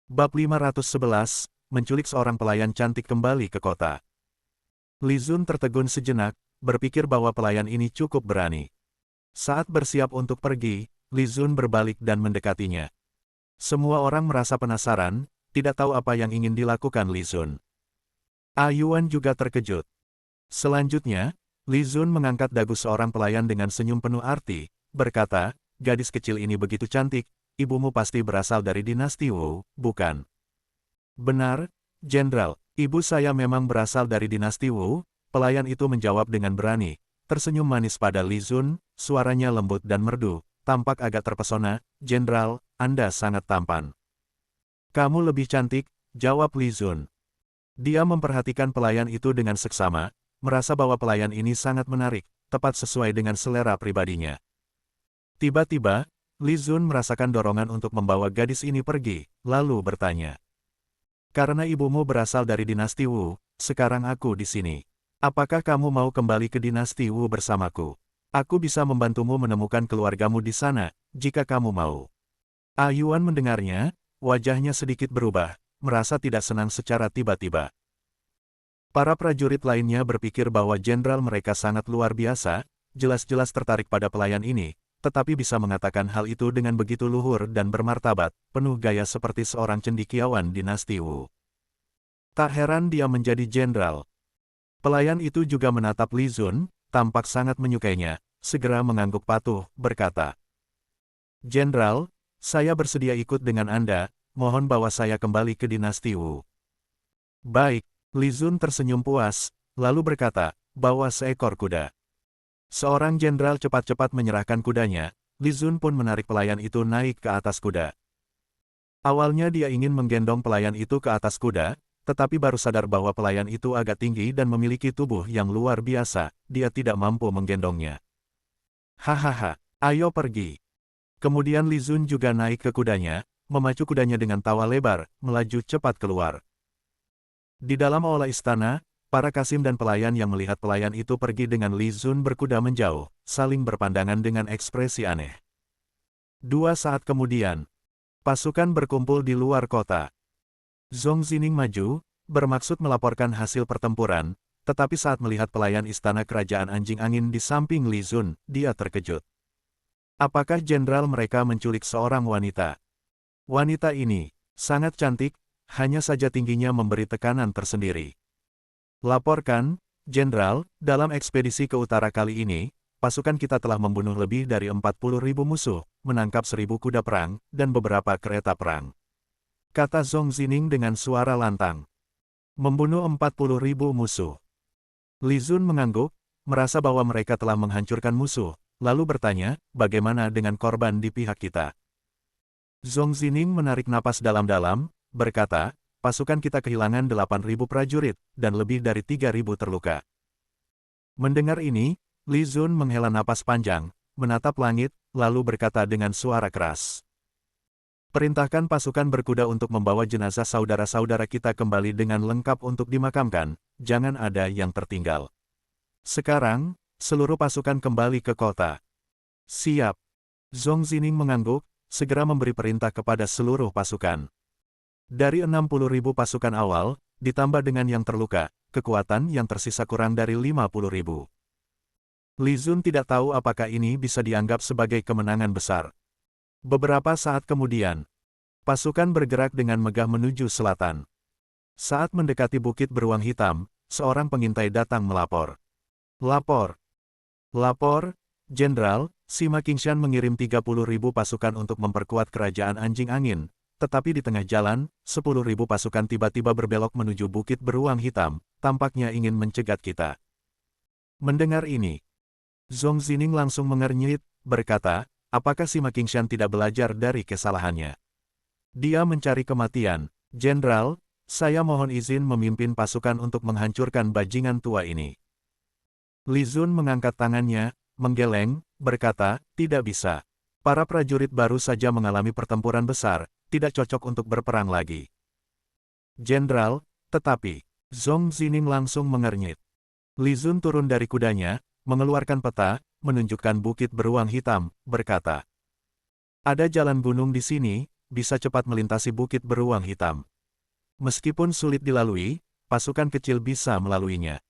Bab 511, menculik seorang pelayan cantik kembali ke kota. Li Zun tertegun sejenak, berpikir bahwa pelayan ini cukup berani. Saat bersiap untuk pergi, Li Zun berbalik dan mendekatinya. Semua orang merasa penasaran, tidak tahu apa yang ingin dilakukan Li Zun. A Yuan juga terkejut. Selanjutnya, Li Zun mengangkat dagu seorang pelayan dengan senyum penuh arti, berkata, "Gadis kecil ini begitu cantik, ibumu pasti berasal dari dinasti Wu, bukan?" "Benar, Jenderal, ibu saya memang berasal dari dinasti Wu," pelayan itu menjawab dengan berani, tersenyum manis pada Li Zun, suaranya lembut dan merdu, tampak agak terpesona. "Jenderal, Anda sangat tampan." "Kamu lebih cantik," jawab Li Zun. Dia memperhatikan pelayan itu dengan seksama, merasa bahwa pelayan ini sangat menarik, tepat sesuai dengan selera pribadinya. Tiba-tiba, Li Zun merasakan dorongan untuk membawa gadis ini pergi, lalu bertanya, "Karena ibumu berasal dari dinasti Wu, sekarang aku di sini. Apakah kamu mau kembali ke dinasti Wu bersamaku? Aku bisa membantumu menemukan keluargamu di sana, jika kamu mau." A Yuan mendengarnya, wajahnya sedikit berubah, merasa tidak senang secara tiba-tiba. Para prajurit lainnya berpikir bahwa jenderal mereka sangat luar biasa, jelas-jelas tertarik pada pelayan ini, tetapi bisa mengatakan hal itu dengan begitu luhur dan bermartabat, penuh gaya seperti seorang cendekiawan dinasti Wu. Tak heran dia menjadi jenderal. Pelayan itu juga menatap Li Zun, tampak sangat menyukainya, segera mengangguk patuh, berkata, "Jenderal, saya bersedia ikut dengan Anda, mohon bawa saya kembali ke dinasti Wu." "Baik." Li Zun tersenyum puas, lalu berkata, "Bawa seekor kuda." Seorang jenderal cepat-cepat menyerahkan kudanya, Li Zun pun menarik pelayan itu naik ke atas kuda. Awalnya dia ingin menggendong pelayan itu ke atas kuda, tetapi baru sadar bahwa pelayan itu agak tinggi dan memiliki tubuh yang luar biasa, dia tidak mampu menggendongnya. "Hahaha, ayo pergi." Kemudian Li Zun juga naik ke kudanya, memacu kudanya dengan tawa lebar, melaju cepat keluar. Di dalam aula istana, para kasim dan pelayan yang melihat pelayan itu pergi dengan Li Zun berkuda menjauh, saling berpandangan dengan ekspresi aneh. 2 saat kemudian, pasukan berkumpul di luar kota. Zhong Zining maju, bermaksud melaporkan hasil pertempuran, tetapi saat melihat pelayan istana kerajaan anjing angin di samping Li Zun, dia terkejut. Apakah jenderal mereka menculik seorang wanita? Wanita ini sangat cantik, hanya saja tingginya memberi tekanan tersendiri. "Laporkan, Jenderal, dalam ekspedisi ke utara kali ini, pasukan kita telah membunuh lebih dari 40.000 musuh, menangkap 1.000 kuda perang, dan beberapa kereta perang," kata Zhong Zining dengan suara lantang. "Membunuh 40.000 musuh." Li Zun mengangguk, merasa bahwa mereka telah menghancurkan musuh, lalu bertanya, "Bagaimana dengan korban di pihak kita?" Zhong Zining menarik napas dalam-dalam, berkata, "Pasukan kita kehilangan 8.000 prajurit, dan lebih dari 3.000 terluka." Mendengar ini, Li Zun menghela napas panjang, menatap langit, lalu berkata dengan suara keras, "Perintahkan pasukan berkuda untuk membawa jenazah saudara-saudara kita kembali dengan lengkap untuk dimakamkan, jangan ada yang tertinggal. Sekarang, seluruh pasukan kembali ke kota." "Siap." Zhong Zining mengangguk, segera memberi perintah kepada seluruh pasukan. Dari 60.000 pasukan awal, ditambah dengan yang terluka, kekuatan yang tersisa kurang dari 50.000. Li Zun tidak tahu apakah ini bisa dianggap sebagai kemenangan besar. Beberapa saat kemudian, pasukan bergerak dengan megah menuju selatan. Saat mendekati Bukit Beruang Hitam, seorang pengintai datang melapor. "Lapor. Lapor, Jenderal, Sima Qingshan mengirim 30.000 pasukan untuk memperkuat kerajaan anjing angin. Tetapi di tengah jalan, 10.000 pasukan tiba-tiba berbelok menuju Bukit Beruang Hitam, tampaknya ingin mencegat kita." Mendengar ini, Zhong Zining langsung mengernyit, berkata, "Apakah Sima Qingshan tidak belajar dari kesalahannya? Dia mencari kematian. Jenderal, saya mohon izin memimpin pasukan untuk menghancurkan bajingan tua ini." Li Zun mengangkat tangannya, menggeleng, berkata, "Tidak bisa. Para prajurit baru saja mengalami pertempuran besar, tidak cocok untuk berperang lagi." "Jenderal, tetapi..." Zhong Zining langsung mengernyit. Li Zun turun dari kudanya, mengeluarkan peta, menunjukkan Bukit Beruang Hitam, berkata, "Ada jalan gunung di sini, bisa cepat melintasi bukit beruang hitam. Meskipun sulit dilalui, pasukan kecil bisa melaluinya.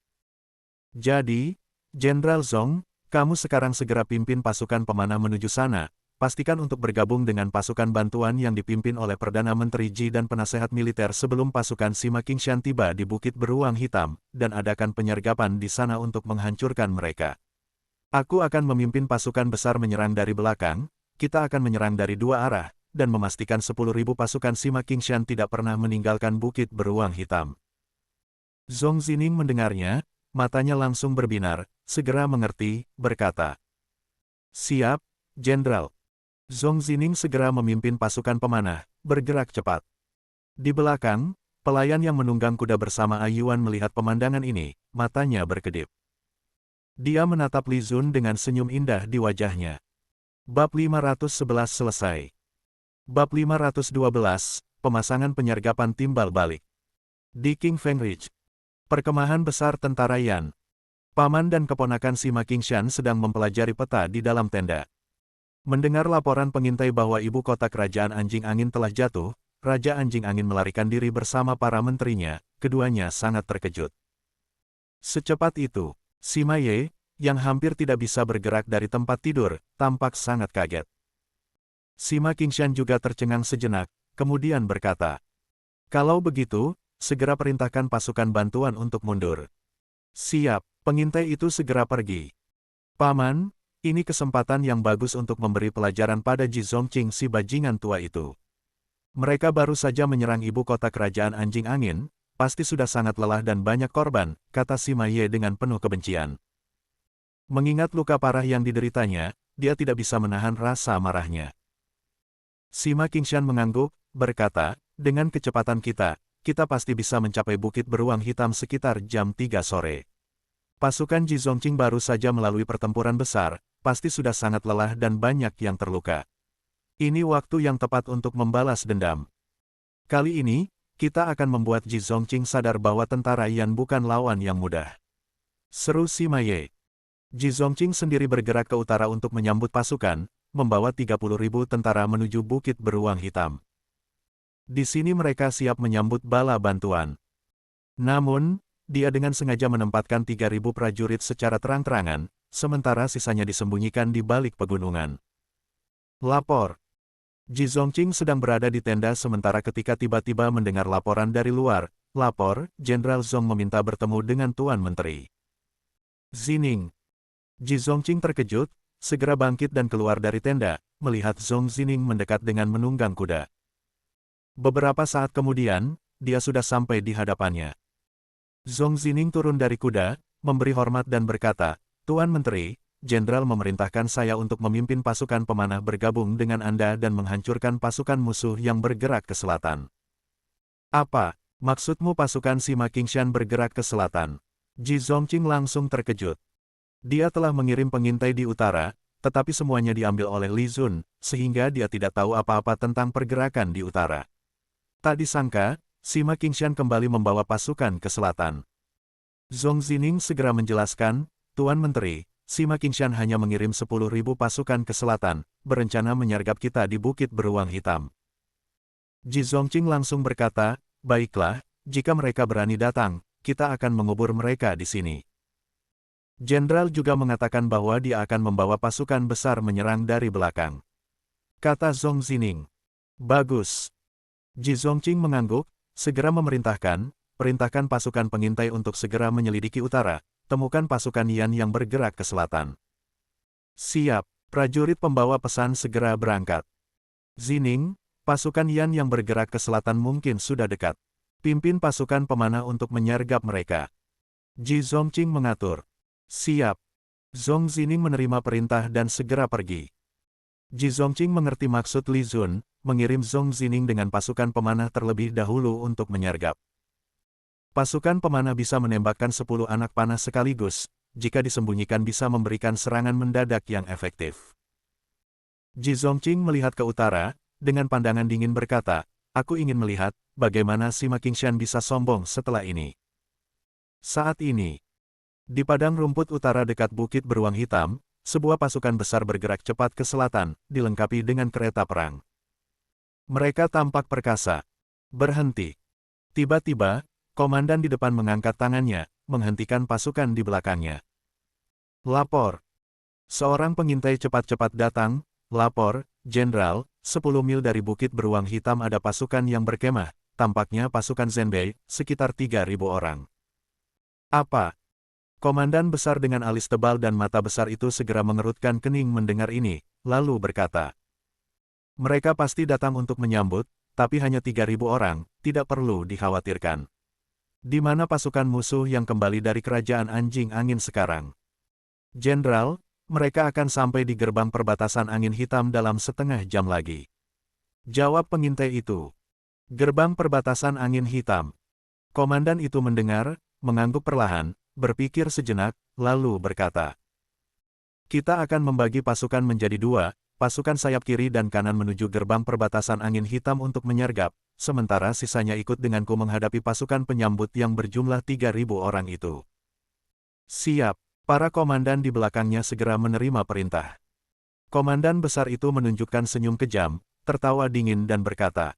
Jadi, Jenderal Zhong, kamu sekarang segera pimpin pasukan pemanah menuju sana. Pastikan untuk bergabung dengan pasukan bantuan yang dipimpin oleh Perdana Menteri Ji dan penasehat militer sebelum pasukan Sima Qingshan tiba di Bukit Beruang Hitam, dan adakan penyergapan di sana untuk menghancurkan mereka. Aku akan memimpin pasukan besar menyerang dari belakang, kita akan menyerang dari dua arah, dan memastikan 10.000 pasukan Sima Qingshan tidak pernah meninggalkan Bukit Beruang Hitam. Zhong Zining mendengarnya, matanya langsung berbinar, segera mengerti, berkata, "Siap, Jenderal." Zhong Zining segera memimpin pasukan pemanah, bergerak cepat. Di belakang, pelayan yang menunggang kuda bersama Ayuan melihat pemandangan ini, matanya berkedip. Dia menatap Li Zun dengan senyum indah di wajahnya. Bab 511 selesai. Bab 512, pemasangan penyergapan timbal balik. Di King Feng Ridge, perkemahan besar tentara Yan. Paman dan keponakan Sima Qingshan sedang mempelajari peta di dalam tenda. Mendengar laporan pengintai bahwa ibu kota kerajaan Anjing Angin telah jatuh, Raja Anjing Angin melarikan diri bersama para menterinya, keduanya sangat terkejut. Secepat itu, Sima Ye, yang hampir tidak bisa bergerak dari tempat tidur, tampak sangat kaget. Sima Qingshan juga tercengang sejenak, kemudian berkata, "Kalau begitu, segera perintahkan pasukan bantuan untuk mundur." "Siap," pengintai itu segera pergi. "Paman, ini kesempatan yang bagus untuk memberi pelajaran pada Ji Zongqing si bajingan tua itu. Mereka baru saja menyerang ibu kota kerajaan Anjing Angin, pasti sudah sangat lelah dan banyak korban," kata Sima Ye dengan penuh kebencian. Mengingat luka parah yang dideritanya, dia tidak bisa menahan rasa marahnya. Sima Qingshan mengangguk, berkata, "Dengan kecepatan kita pasti bisa mencapai Bukit Beruang Hitam sekitar jam 3 sore. Pasukan Ji Zongqing baru saja melalui pertempuran besar, pasti sudah sangat lelah dan banyak yang terluka. Ini waktu yang tepat untuk membalas dendam. Kali ini, kita akan membuat Ji Zongqing sadar bahwa tentara Yan bukan lawan yang mudah." Seru Sima Ye. Ji Zongqing sendiri bergerak ke utara untuk menyambut pasukan, membawa 30.000 tentara menuju Bukit Beruang Hitam. Di sini mereka siap menyambut bala bantuan. Namun, dia dengan sengaja menempatkan 3.000 prajurit secara terang-terangan, sementara sisanya disembunyikan di balik pegunungan. Lapor. Ji Zongqing sedang berada di tenda sementara ketika tiba-tiba mendengar laporan dari luar. "Lapor, Jenderal Zhong meminta bertemu dengan Tuan Menteri." "Zining." Ji Zongqing terkejut, segera bangkit dan keluar dari tenda, melihat Zhong Zining mendekat dengan menunggang kuda. Beberapa saat kemudian, dia sudah sampai di hadapannya. Zhong Zining turun dari kuda, memberi hormat dan berkata, "Tuan Menteri, Jenderal memerintahkan saya untuk memimpin pasukan pemanah bergabung dengan Anda dan menghancurkan pasukan musuh yang bergerak ke selatan." "Apa, maksudmu pasukan Sima Qingshan bergerak ke selatan?" Ji Zongqing langsung terkejut. Dia telah mengirim pengintai di utara, tetapi semuanya diambil oleh Li Zun, sehingga dia tidak tahu apa-apa tentang pergerakan di utara. Tak disangka, Sima Qingshan kembali membawa pasukan ke selatan. Zhong Zining segera menjelaskan, "Tuan Menteri, Sima Qingshan hanya mengirim 10.000 pasukan ke selatan, berencana menyergap kita di Bukit Beruang Hitam." Ji Zongqing langsung berkata, "Baiklah, jika mereka berani datang, kita akan mengubur mereka di sini." Jenderal juga mengatakan bahwa dia akan membawa pasukan besar menyerang dari belakang. Kata Zhong Zining. "Bagus." Ji Zongqing mengangguk, segera perintahkan pasukan pengintai untuk segera menyelidiki utara, temukan pasukan Yan yang bergerak ke selatan. "Siap." Prajurit pembawa pesan segera berangkat. "Zining, pasukan Yan yang bergerak ke selatan mungkin sudah dekat. Pimpin pasukan pemanah untuk menyergap mereka." Ji Zongqing mengatur. "Siap." Zhong Zining menerima perintah dan segera pergi. Ji Zongqing mengerti maksud Li Zun, mengirim Zhong Zining dengan pasukan pemanah terlebih dahulu untuk menyergap. Pasukan pemanah bisa menembakkan 10 anak panah sekaligus, jika disembunyikan bisa memberikan serangan mendadak yang efektif. Ji Zongqing melihat ke utara, dengan pandangan dingin berkata, "Aku ingin melihat, bagaimana Sima Qingshan bisa sombong setelah ini." Saat ini, di padang rumput utara dekat Bukit Beruang Hitam, sebuah pasukan besar bergerak cepat ke selatan, dilengkapi dengan kereta perang. Mereka tampak perkasa. Berhenti. Tiba-tiba, komandan di depan mengangkat tangannya, menghentikan pasukan di belakangnya. Lapor. Seorang pengintai cepat-cepat datang. Lapor, Jenderal, 10 mil dari Bukit Beruang Hitam ada pasukan yang berkemah. Tampaknya pasukan Zenbei, sekitar 3.000 orang. Apa? Komandan besar dengan alis tebal dan mata besar itu segera mengerutkan kening mendengar ini, lalu berkata, mereka pasti datang untuk menyambut, tapi hanya 3.000 orang, tidak perlu dikhawatirkan. Di mana pasukan musuh yang kembali dari kerajaan Anjing Angin sekarang? Jenderal, mereka akan sampai di gerbang perbatasan Angin Hitam dalam setengah jam lagi. Jawab pengintai itu. Gerbang perbatasan Angin Hitam. Komandan itu mendengar, mengangguk perlahan, berpikir sejenak, lalu berkata, kita akan membagi pasukan menjadi dua, pasukan sayap kiri dan kanan menuju gerbang perbatasan Angin Hitam untuk menyergap, sementara sisanya ikut denganku menghadapi pasukan penyambut yang berjumlah 3.000 orang itu. Siap, para komandan di belakangnya segera menerima perintah. Komandan besar itu menunjukkan senyum kejam, tertawa dingin dan berkata,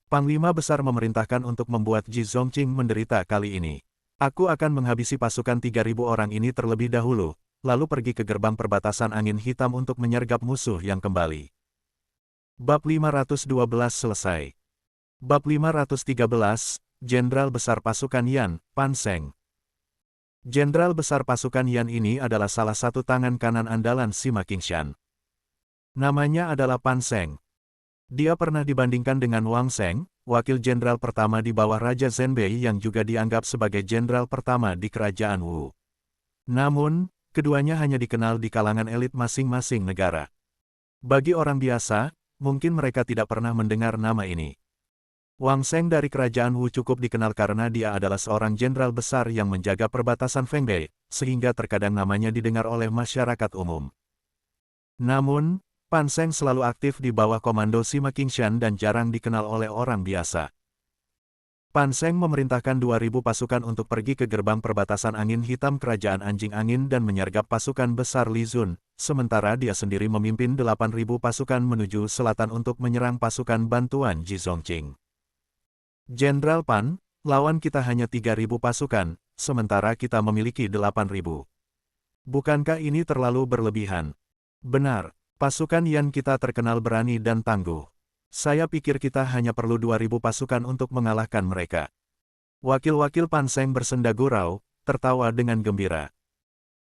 Panglima besar memerintahkan untuk membuat Ji Zongqing menderita kali ini. Aku akan menghabisi pasukan 3.000 orang ini terlebih dahulu, lalu pergi ke gerbang perbatasan Angin Hitam untuk menyergap musuh yang kembali. Bab 512 selesai. Bab 513, Jenderal Besar Pasukan Yan, Pan Seng. Jenderal Besar Pasukan Yan ini adalah salah satu tangan kanan andalan Sima Qingshan. Namanya adalah Pan Seng. Dia pernah dibandingkan dengan Wang Seng, wakil jenderal pertama di bawah Raja Zenbei yang juga dianggap sebagai jenderal pertama di kerajaan Wu. Namun, keduanya hanya dikenal di kalangan elit masing-masing negara. Bagi orang biasa, mungkin mereka tidak pernah mendengar nama ini. Wang Seng dari kerajaan Wu cukup dikenal karena dia adalah seorang jenderal besar yang menjaga perbatasan Fengbei, sehingga terkadang namanya didengar oleh masyarakat umum. Namun, Pan Seng selalu aktif di bawah komando Sima Qingshan dan jarang dikenal oleh orang biasa. Pan Seng memerintahkan 2.000 pasukan untuk pergi ke gerbang perbatasan Angin Hitam Kerajaan Anjing Angin dan menyergap pasukan besar Li Zun, sementara dia sendiri memimpin 8.000 pasukan menuju selatan untuk menyerang pasukan bantuan Ji Zongqing. Jenderal Pan, lawan kita hanya 3.000 pasukan, sementara kita memiliki 8.000. Bukankah ini terlalu berlebihan? Benar. Pasukan Yan kita terkenal berani dan tangguh. Saya pikir kita hanya perlu 2.000 pasukan untuk mengalahkan mereka. Wakil-wakil Pan Seng bersenda gurau, tertawa dengan gembira.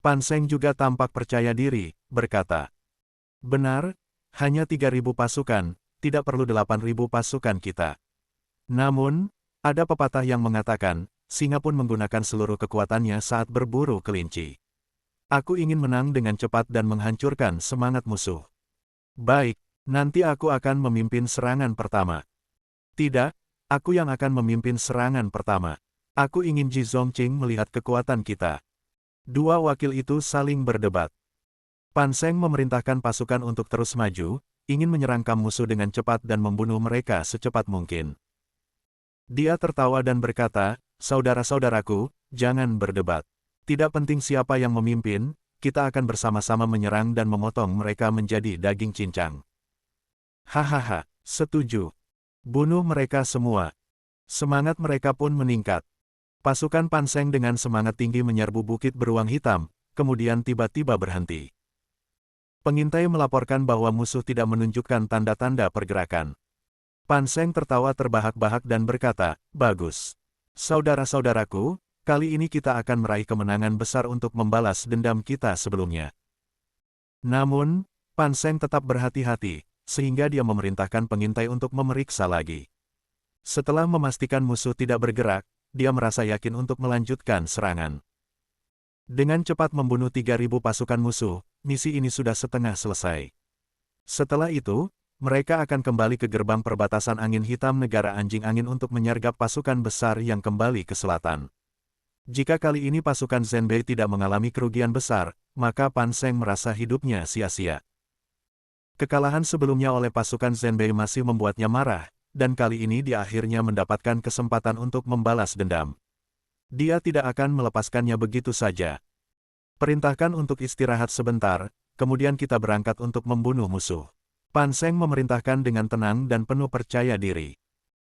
Pan Seng juga tampak percaya diri, berkata, benar, hanya 3.000 pasukan, tidak perlu 8.000 pasukan kita. Namun, ada pepatah yang mengatakan, singa pun menggunakan seluruh kekuatannya saat berburu kelinci. Aku ingin menang dengan cepat dan menghancurkan semangat musuh. Baik, nanti aku akan memimpin serangan pertama. Tidak, aku yang akan memimpin serangan pertama. Aku ingin Ji Zongqing melihat kekuatan kita. Dua wakil itu saling berdebat. Pan Seng memerintahkan pasukan untuk terus maju, ingin menyerangkan musuh dengan cepat dan membunuh mereka secepat mungkin. Dia tertawa dan berkata, saudara-saudaraku, jangan berdebat. Tidak penting siapa yang memimpin, kita akan bersama-sama menyerang dan memotong mereka menjadi daging cincang. Hahaha, setuju. Bunuh mereka semua. Semangat mereka pun meningkat. Pasukan Pan Seng dengan semangat tinggi menyerbu Bukit Beruang Hitam, kemudian tiba-tiba berhenti. Pengintai melaporkan bahwa musuh tidak menunjukkan tanda-tanda pergerakan. Pan Seng tertawa terbahak-bahak dan berkata, bagus. Saudara-saudaraku, kali ini kita akan meraih kemenangan besar untuk membalas dendam kita sebelumnya. Namun, Pan Seng tetap berhati-hati, sehingga dia memerintahkan pengintai untuk memeriksa lagi. Setelah memastikan musuh tidak bergerak, dia merasa yakin untuk melanjutkan serangan. Dengan cepat membunuh 3.000 pasukan musuh, misi ini sudah setengah selesai. Setelah itu, mereka akan kembali ke gerbang perbatasan Angin Hitam negara Anjing Angin untuk menyergap pasukan besar yang kembali ke selatan. Jika kali ini pasukan Zenbei tidak mengalami kerugian besar, maka Pan Seng merasa hidupnya sia-sia. Kekalahan sebelumnya oleh pasukan Zenbei masih membuatnya marah, dan kali ini dia akhirnya mendapatkan kesempatan untuk membalas dendam. Dia tidak akan melepaskannya begitu saja. Perintahkan untuk istirahat sebentar, kemudian kita berangkat untuk membunuh musuh. Pan Seng memerintahkan dengan tenang dan penuh percaya diri.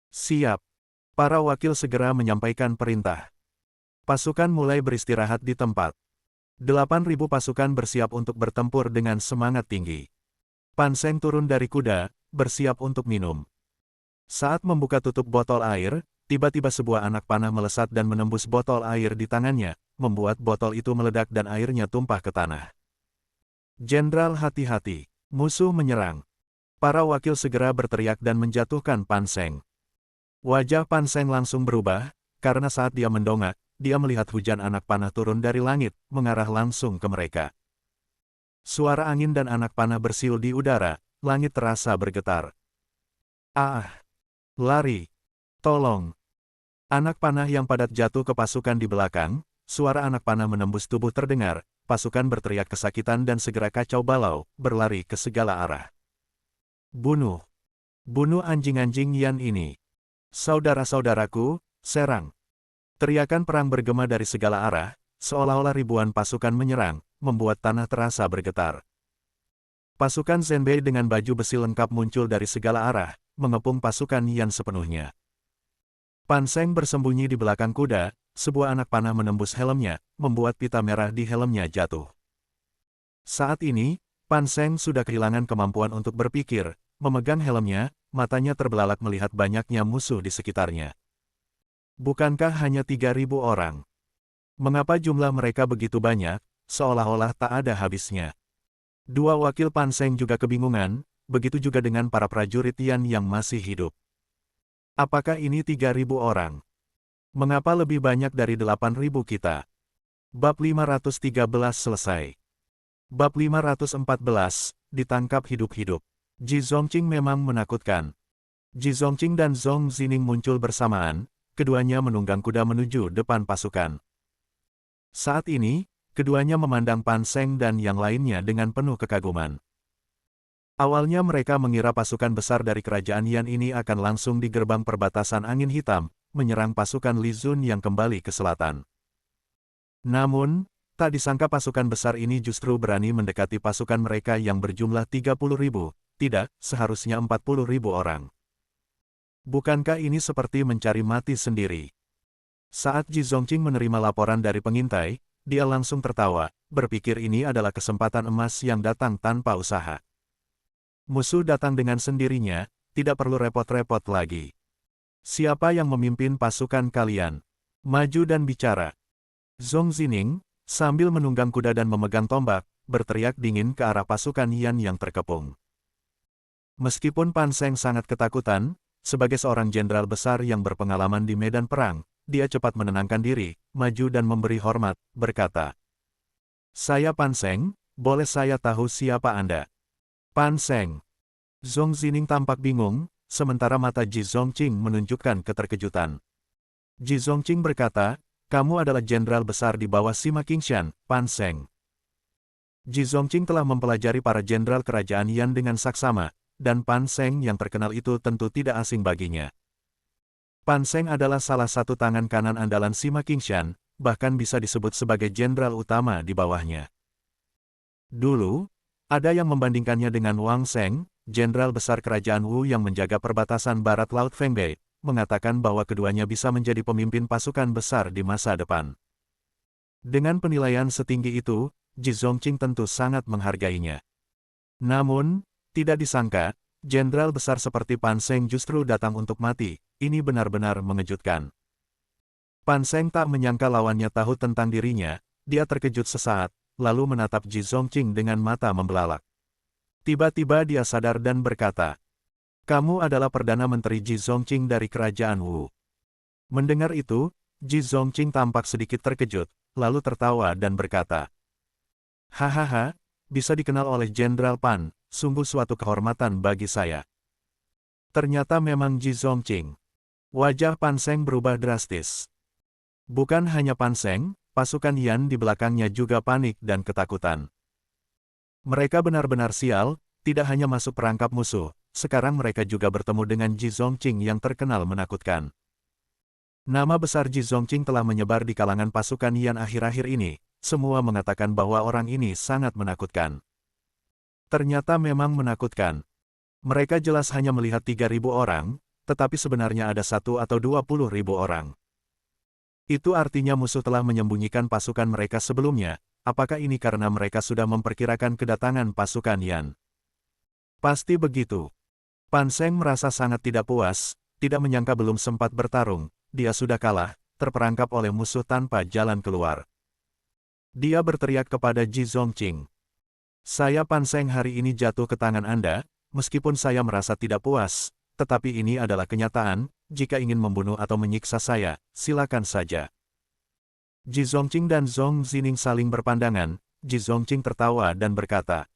Siap. Para wakil segera menyampaikan perintah. Pasukan mulai beristirahat di tempat. 8.000 pasukan bersiap untuk bertempur dengan semangat tinggi. Pan Seng turun dari kuda, bersiap untuk minum. Saat membuka tutup botol air, tiba-tiba sebuah anak panah melesat dan menembus botol air di tangannya, membuat botol itu meledak dan airnya tumpah ke tanah. Jenderal, hati-hati, musuh menyerang. Para wakil segera berteriak dan menjatuhkan Pan Seng. Wajah Pan Seng langsung berubah, karena saat dia mendongak, dia melihat hujan anak panah turun dari langit, mengarah langsung ke mereka. Suara angin dan anak panah bersiul di udara, langit terasa bergetar. Ah! Lari! Tolong! Anak panah yang padat jatuh ke pasukan di belakang, suara anak panah menembus tubuh terdengar, pasukan berteriak kesakitan dan segera kacau balau, berlari ke segala arah. Bunuh! Bunuh anjing-anjing Yan ini! Saudara-saudaraku, serang! Teriakan perang bergema dari segala arah, seolah-olah ribuan pasukan menyerang, membuat tanah terasa bergetar. Pasukan Zenbei dengan baju besi lengkap muncul dari segala arah, mengepung pasukan Yan sepenuhnya. Pan Seng bersembunyi di belakang kuda, sebuah anak panah menembus helmnya, membuat pita merah di helmnya jatuh. Saat ini, Pan Seng sudah kehilangan kemampuan untuk berpikir, memegang helmnya, matanya terbelalak melihat banyaknya musuh di sekitarnya. Bukankah hanya 3.000 orang? Mengapa jumlah mereka begitu banyak, seolah-olah tak ada habisnya? Dua wakil Pan Seng juga kebingungan, begitu juga dengan para prajurit Yan yang masih hidup. Apakah ini 3.000 orang? Mengapa lebih banyak dari 8.000 kita? Bab 513 selesai. Bab 514, ditangkap hidup-hidup. Ji Zongqing memang menakutkan. Ji Zongqing dan Zhong Zining muncul bersamaan, keduanya menunggang kuda menuju depan pasukan. Saat ini, keduanya memandang Pan Seng dan yang lainnya dengan penuh kekaguman. Awalnya mereka mengira pasukan besar dari kerajaan Yan ini akan langsung di gerbang perbatasan Angin Hitam, menyerang pasukan Li Zun yang kembali ke selatan. Namun, tak disangka pasukan besar ini justru berani mendekati pasukan mereka yang berjumlah 30.000, tidak, seharusnya 40.000 orang. Bukankah ini seperti mencari mati sendiri? Saat Ji Zongqing menerima laporan dari pengintai, dia langsung tertawa, berpikir ini adalah kesempatan emas yang datang tanpa usaha. Musuh datang dengan sendirinya, tidak perlu repot-repot lagi. Siapa yang memimpin pasukan kalian? Maju dan bicara. Zhong Zining, sambil menunggang kuda dan memegang tombak, berteriak dingin ke arah pasukan Yan yang terkepung. Meskipun Pan Seng sangat ketakutan, sebagai seorang jenderal besar yang berpengalaman di medan perang, dia cepat menenangkan diri, maju dan memberi hormat, berkata, "Saya Pan Seng, boleh saya tahu siapa Anda?" Pan Seng. Zhong Zining tampak bingung, sementara mata Ji Zongqing menunjukkan keterkejutan. Ji Zongqing berkata, "Kamu adalah jenderal besar di bawah Sima Qingshan, Pan Seng." Ji Zongqing telah mempelajari para jenderal kerajaan Yan dengan saksama, dan Pan Seng yang terkenal itu tentu tidak asing baginya. Pan Seng adalah salah satu tangan kanan andalan Sima Qingshan, bahkan bisa disebut sebagai jenderal utama di bawahnya. Dulu, ada yang membandingkannya dengan Wang Seng, jenderal besar kerajaan Wu yang menjaga perbatasan barat Laut Fengbei, mengatakan bahwa keduanya bisa menjadi pemimpin pasukan besar di masa depan. Dengan penilaian setinggi itu, Ji Zongqing tentu sangat menghargainya. Namun, tidak disangka, jenderal besar seperti Pan Seng justru datang untuk mati, ini benar-benar mengejutkan. Pan Seng tak menyangka lawannya tahu tentang dirinya, dia terkejut sesaat, lalu menatap Ji Zongqing dengan mata membelalak. Tiba-tiba dia sadar dan berkata, "Kamu adalah Perdana Menteri Ji Zongqing dari kerajaan Wu." Mendengar itu, Ji Zongqing tampak sedikit terkejut, lalu tertawa dan berkata, "Hahaha, bisa dikenal oleh Jenderal Pan, sungguh suatu kehormatan bagi saya." Ternyata memang Ji Zongqing. Wajah Pan Seng berubah drastis. Bukan hanya Pan Seng, pasukan Yan di belakangnya juga panik dan ketakutan. Mereka benar-benar sial, tidak hanya masuk perangkap musuh, sekarang mereka juga bertemu dengan Ji Zongqing yang terkenal menakutkan. Nama besar Ji Zongqing telah menyebar di kalangan pasukan Yan akhir-akhir ini, semua mengatakan bahwa orang ini sangat menakutkan. Ternyata memang menakutkan. Mereka jelas hanya melihat 3.000 orang, tetapi sebenarnya ada 1 atau 20.000 orang. Itu artinya musuh telah menyembunyikan pasukan mereka sebelumnya. Apakah ini karena mereka sudah memperkirakan kedatangan pasukan Yan? Pasti begitu. Pan Seng merasa sangat tidak puas, tidak menyangka belum sempat bertarung, dia sudah kalah, terperangkap oleh musuh tanpa jalan keluar. Dia berteriak kepada Ji Zongqing. Saya Pan Seng hari ini jatuh ke tangan Anda, meskipun saya merasa tidak puas, tetapi ini adalah kenyataan. Jika ingin membunuh atau menyiksa saya, silakan saja. Ji Zongqing dan Zhong Zining saling berpandangan. Ji Zongqing tertawa dan berkata,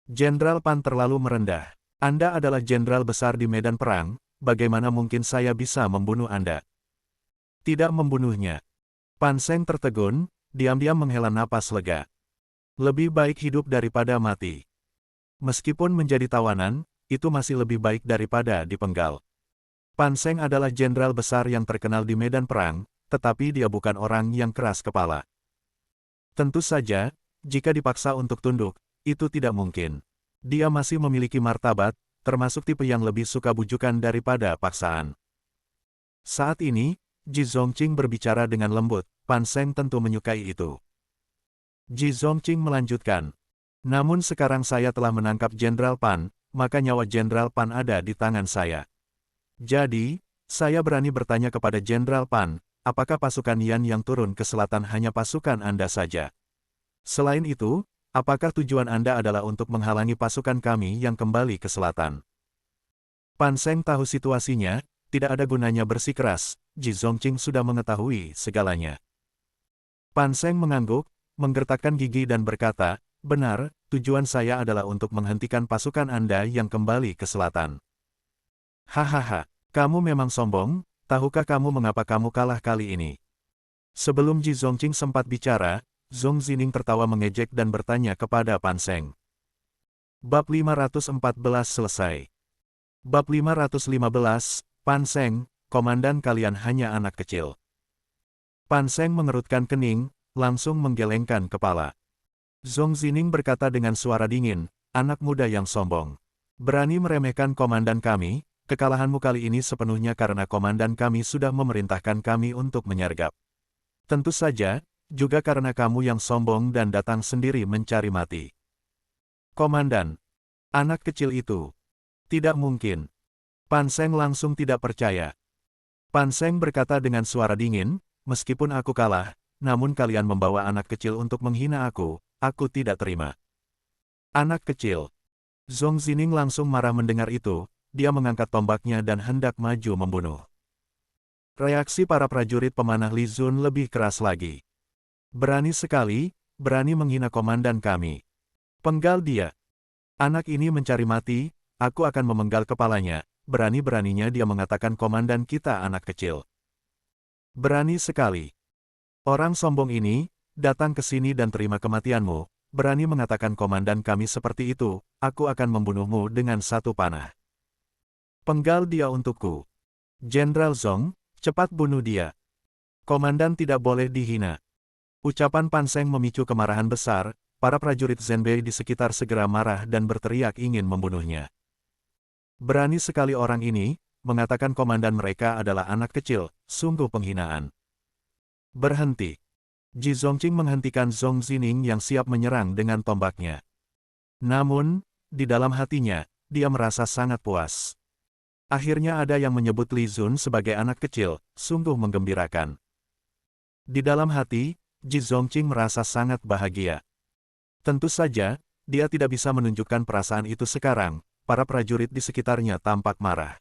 Jenderal Pan terlalu merendah. Anda adalah jenderal besar di medan perang, bagaimana mungkin saya bisa membunuh Anda? Tidak membunuhnya. Pan Seng tertegun, diam-diam menghela napas lega. Lebih baik hidup daripada mati. Meskipun menjadi tawanan, itu masih lebih baik daripada dipenggal. Pan Seng adalah jenderal besar yang terkenal di medan perang, tetapi dia bukan orang yang keras kepala. Tentu saja, jika dipaksa untuk tunduk, itu tidak mungkin. Dia masih memiliki martabat, termasuk tipe yang lebih suka bujukan daripada paksaan. Saat ini, Ji Zongqing berbicara dengan lembut, Pan Seng tentu menyukai itu. Ji Zongqing melanjutkan, namun sekarang saya telah menangkap Jenderal Pan, maka nyawa Jenderal Pan ada di tangan saya. Jadi, saya berani bertanya kepada Jenderal Pan, apakah pasukan Yan yang turun ke selatan hanya pasukan Anda saja? Selain itu, apakah tujuan Anda adalah untuk menghalangi pasukan kami yang kembali ke selatan? Pan Seng tahu situasinya, tidak ada gunanya bersikeras, Ji Zongqing sudah mengetahui segalanya. Pan Seng mengangguk, menggertakkan gigi dan berkata, benar, tujuan saya adalah untuk menghentikan pasukan Anda yang kembali ke selatan. Hahaha, kamu memang sombong, tahukah kamu mengapa kamu kalah kali ini? Sebelum Ji Zongqing sempat bicara, Zhong Zining tertawa mengejek dan bertanya kepada Pan Seng. Bab 514 selesai. Bab 515, Pan Seng, komandan kalian hanya anak kecil. Pan Seng mengerutkan kening, langsung menggelengkan kepala. Zhong Zining berkata dengan suara dingin, anak muda yang sombong. Berani meremehkan komandan kami, kekalahanmu kali ini sepenuhnya karena komandan kami sudah memerintahkan kami untuk menyergap. Tentu saja, juga karena kamu yang sombong dan datang sendiri mencari mati. Komandan, anak kecil itu. Tidak mungkin. Pan Seng langsung tidak percaya. Pan Seng berkata dengan suara dingin, meskipun aku kalah, namun kalian membawa anak kecil untuk menghina aku tidak terima. Anak kecil. Zhong Zining langsung marah mendengar itu. Dia mengangkat tombaknya dan hendak maju membunuh. Reaksi para prajurit pemanah Li Zun lebih keras lagi. Berani sekali, berani menghina komandan kami. Penggal dia. Anak ini mencari mati, aku akan memenggal kepalanya. Berani-beraninya dia mengatakan komandan kita anak kecil. Berani sekali. Orang sombong ini, datang ke sini dan terima kematianmu. Berani mengatakan komandan kami seperti itu, aku akan membunuhmu dengan satu panah. Penggal dia untukku. Jenderal Zhong, cepat bunuh dia. Komandan tidak boleh dihina. Ucapan Pan Seng memicu kemarahan besar, para prajurit Zhenbei di sekitar segera marah dan berteriak ingin membunuhnya. Berani sekali orang ini, mengatakan komandan mereka adalah anak kecil, sungguh penghinaan. Berhenti. Ji Zongqing menghentikan Zhong Zining yang siap menyerang dengan tombaknya. Namun, di dalam hatinya, dia merasa sangat puas. Akhirnya ada yang menyebut Li Zun sebagai anak kecil, sungguh menggembirakan. Di dalam hati, Ji Zongqing merasa sangat bahagia. Tentu saja, dia tidak bisa menunjukkan perasaan itu sekarang, para prajurit di sekitarnya tampak marah.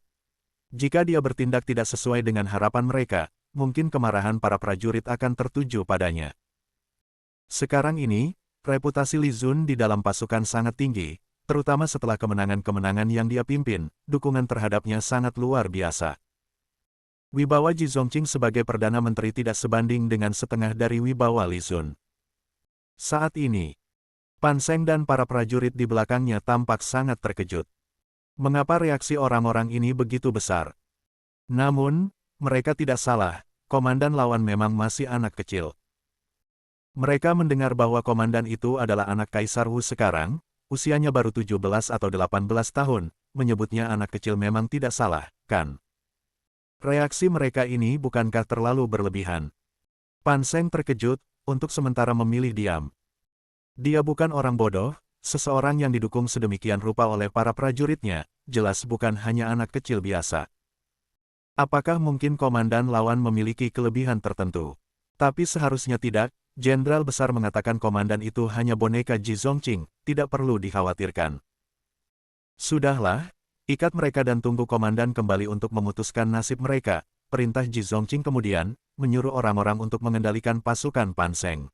Jika dia bertindak tidak sesuai dengan harapan mereka, mungkin kemarahan para prajurit akan tertuju padanya. Sekarang ini, reputasi Li Zun di dalam pasukan sangat tinggi, terutama setelah kemenangan-kemenangan yang dia pimpin, dukungan terhadapnya sangat luar biasa. Wibawa Ji Zongqing sebagai Perdana Menteri tidak sebanding dengan setengah dari wibawa Li Zun. Saat ini, Pan Seng dan para prajurit di belakangnya tampak sangat terkejut. Mengapa reaksi orang-orang ini begitu besar? Namun, mereka tidak salah, komandan lawan memang masih anak kecil. Mereka mendengar bahwa komandan itu adalah anak Kaisar Wu sekarang, usianya baru 17 atau 18 tahun, menyebutnya anak kecil memang tidak salah, kan? Reaksi mereka ini bukankah terlalu berlebihan? Pan Seng terkejut, untuk sementara memilih diam. Dia bukan orang bodoh, seseorang yang didukung sedemikian rupa oleh para prajuritnya, jelas bukan hanya anak kecil biasa. Apakah mungkin komandan lawan memiliki kelebihan tertentu? Tapi seharusnya tidak, Jenderal Besar mengatakan komandan itu hanya boneka Ji Zongqing, tidak perlu dikhawatirkan. Sudahlah, ikat mereka dan tunggu komandan kembali untuk memutuskan nasib mereka, perintah Ji Zongqing kemudian, menyuruh orang-orang untuk mengendalikan pasukan Pan Seng.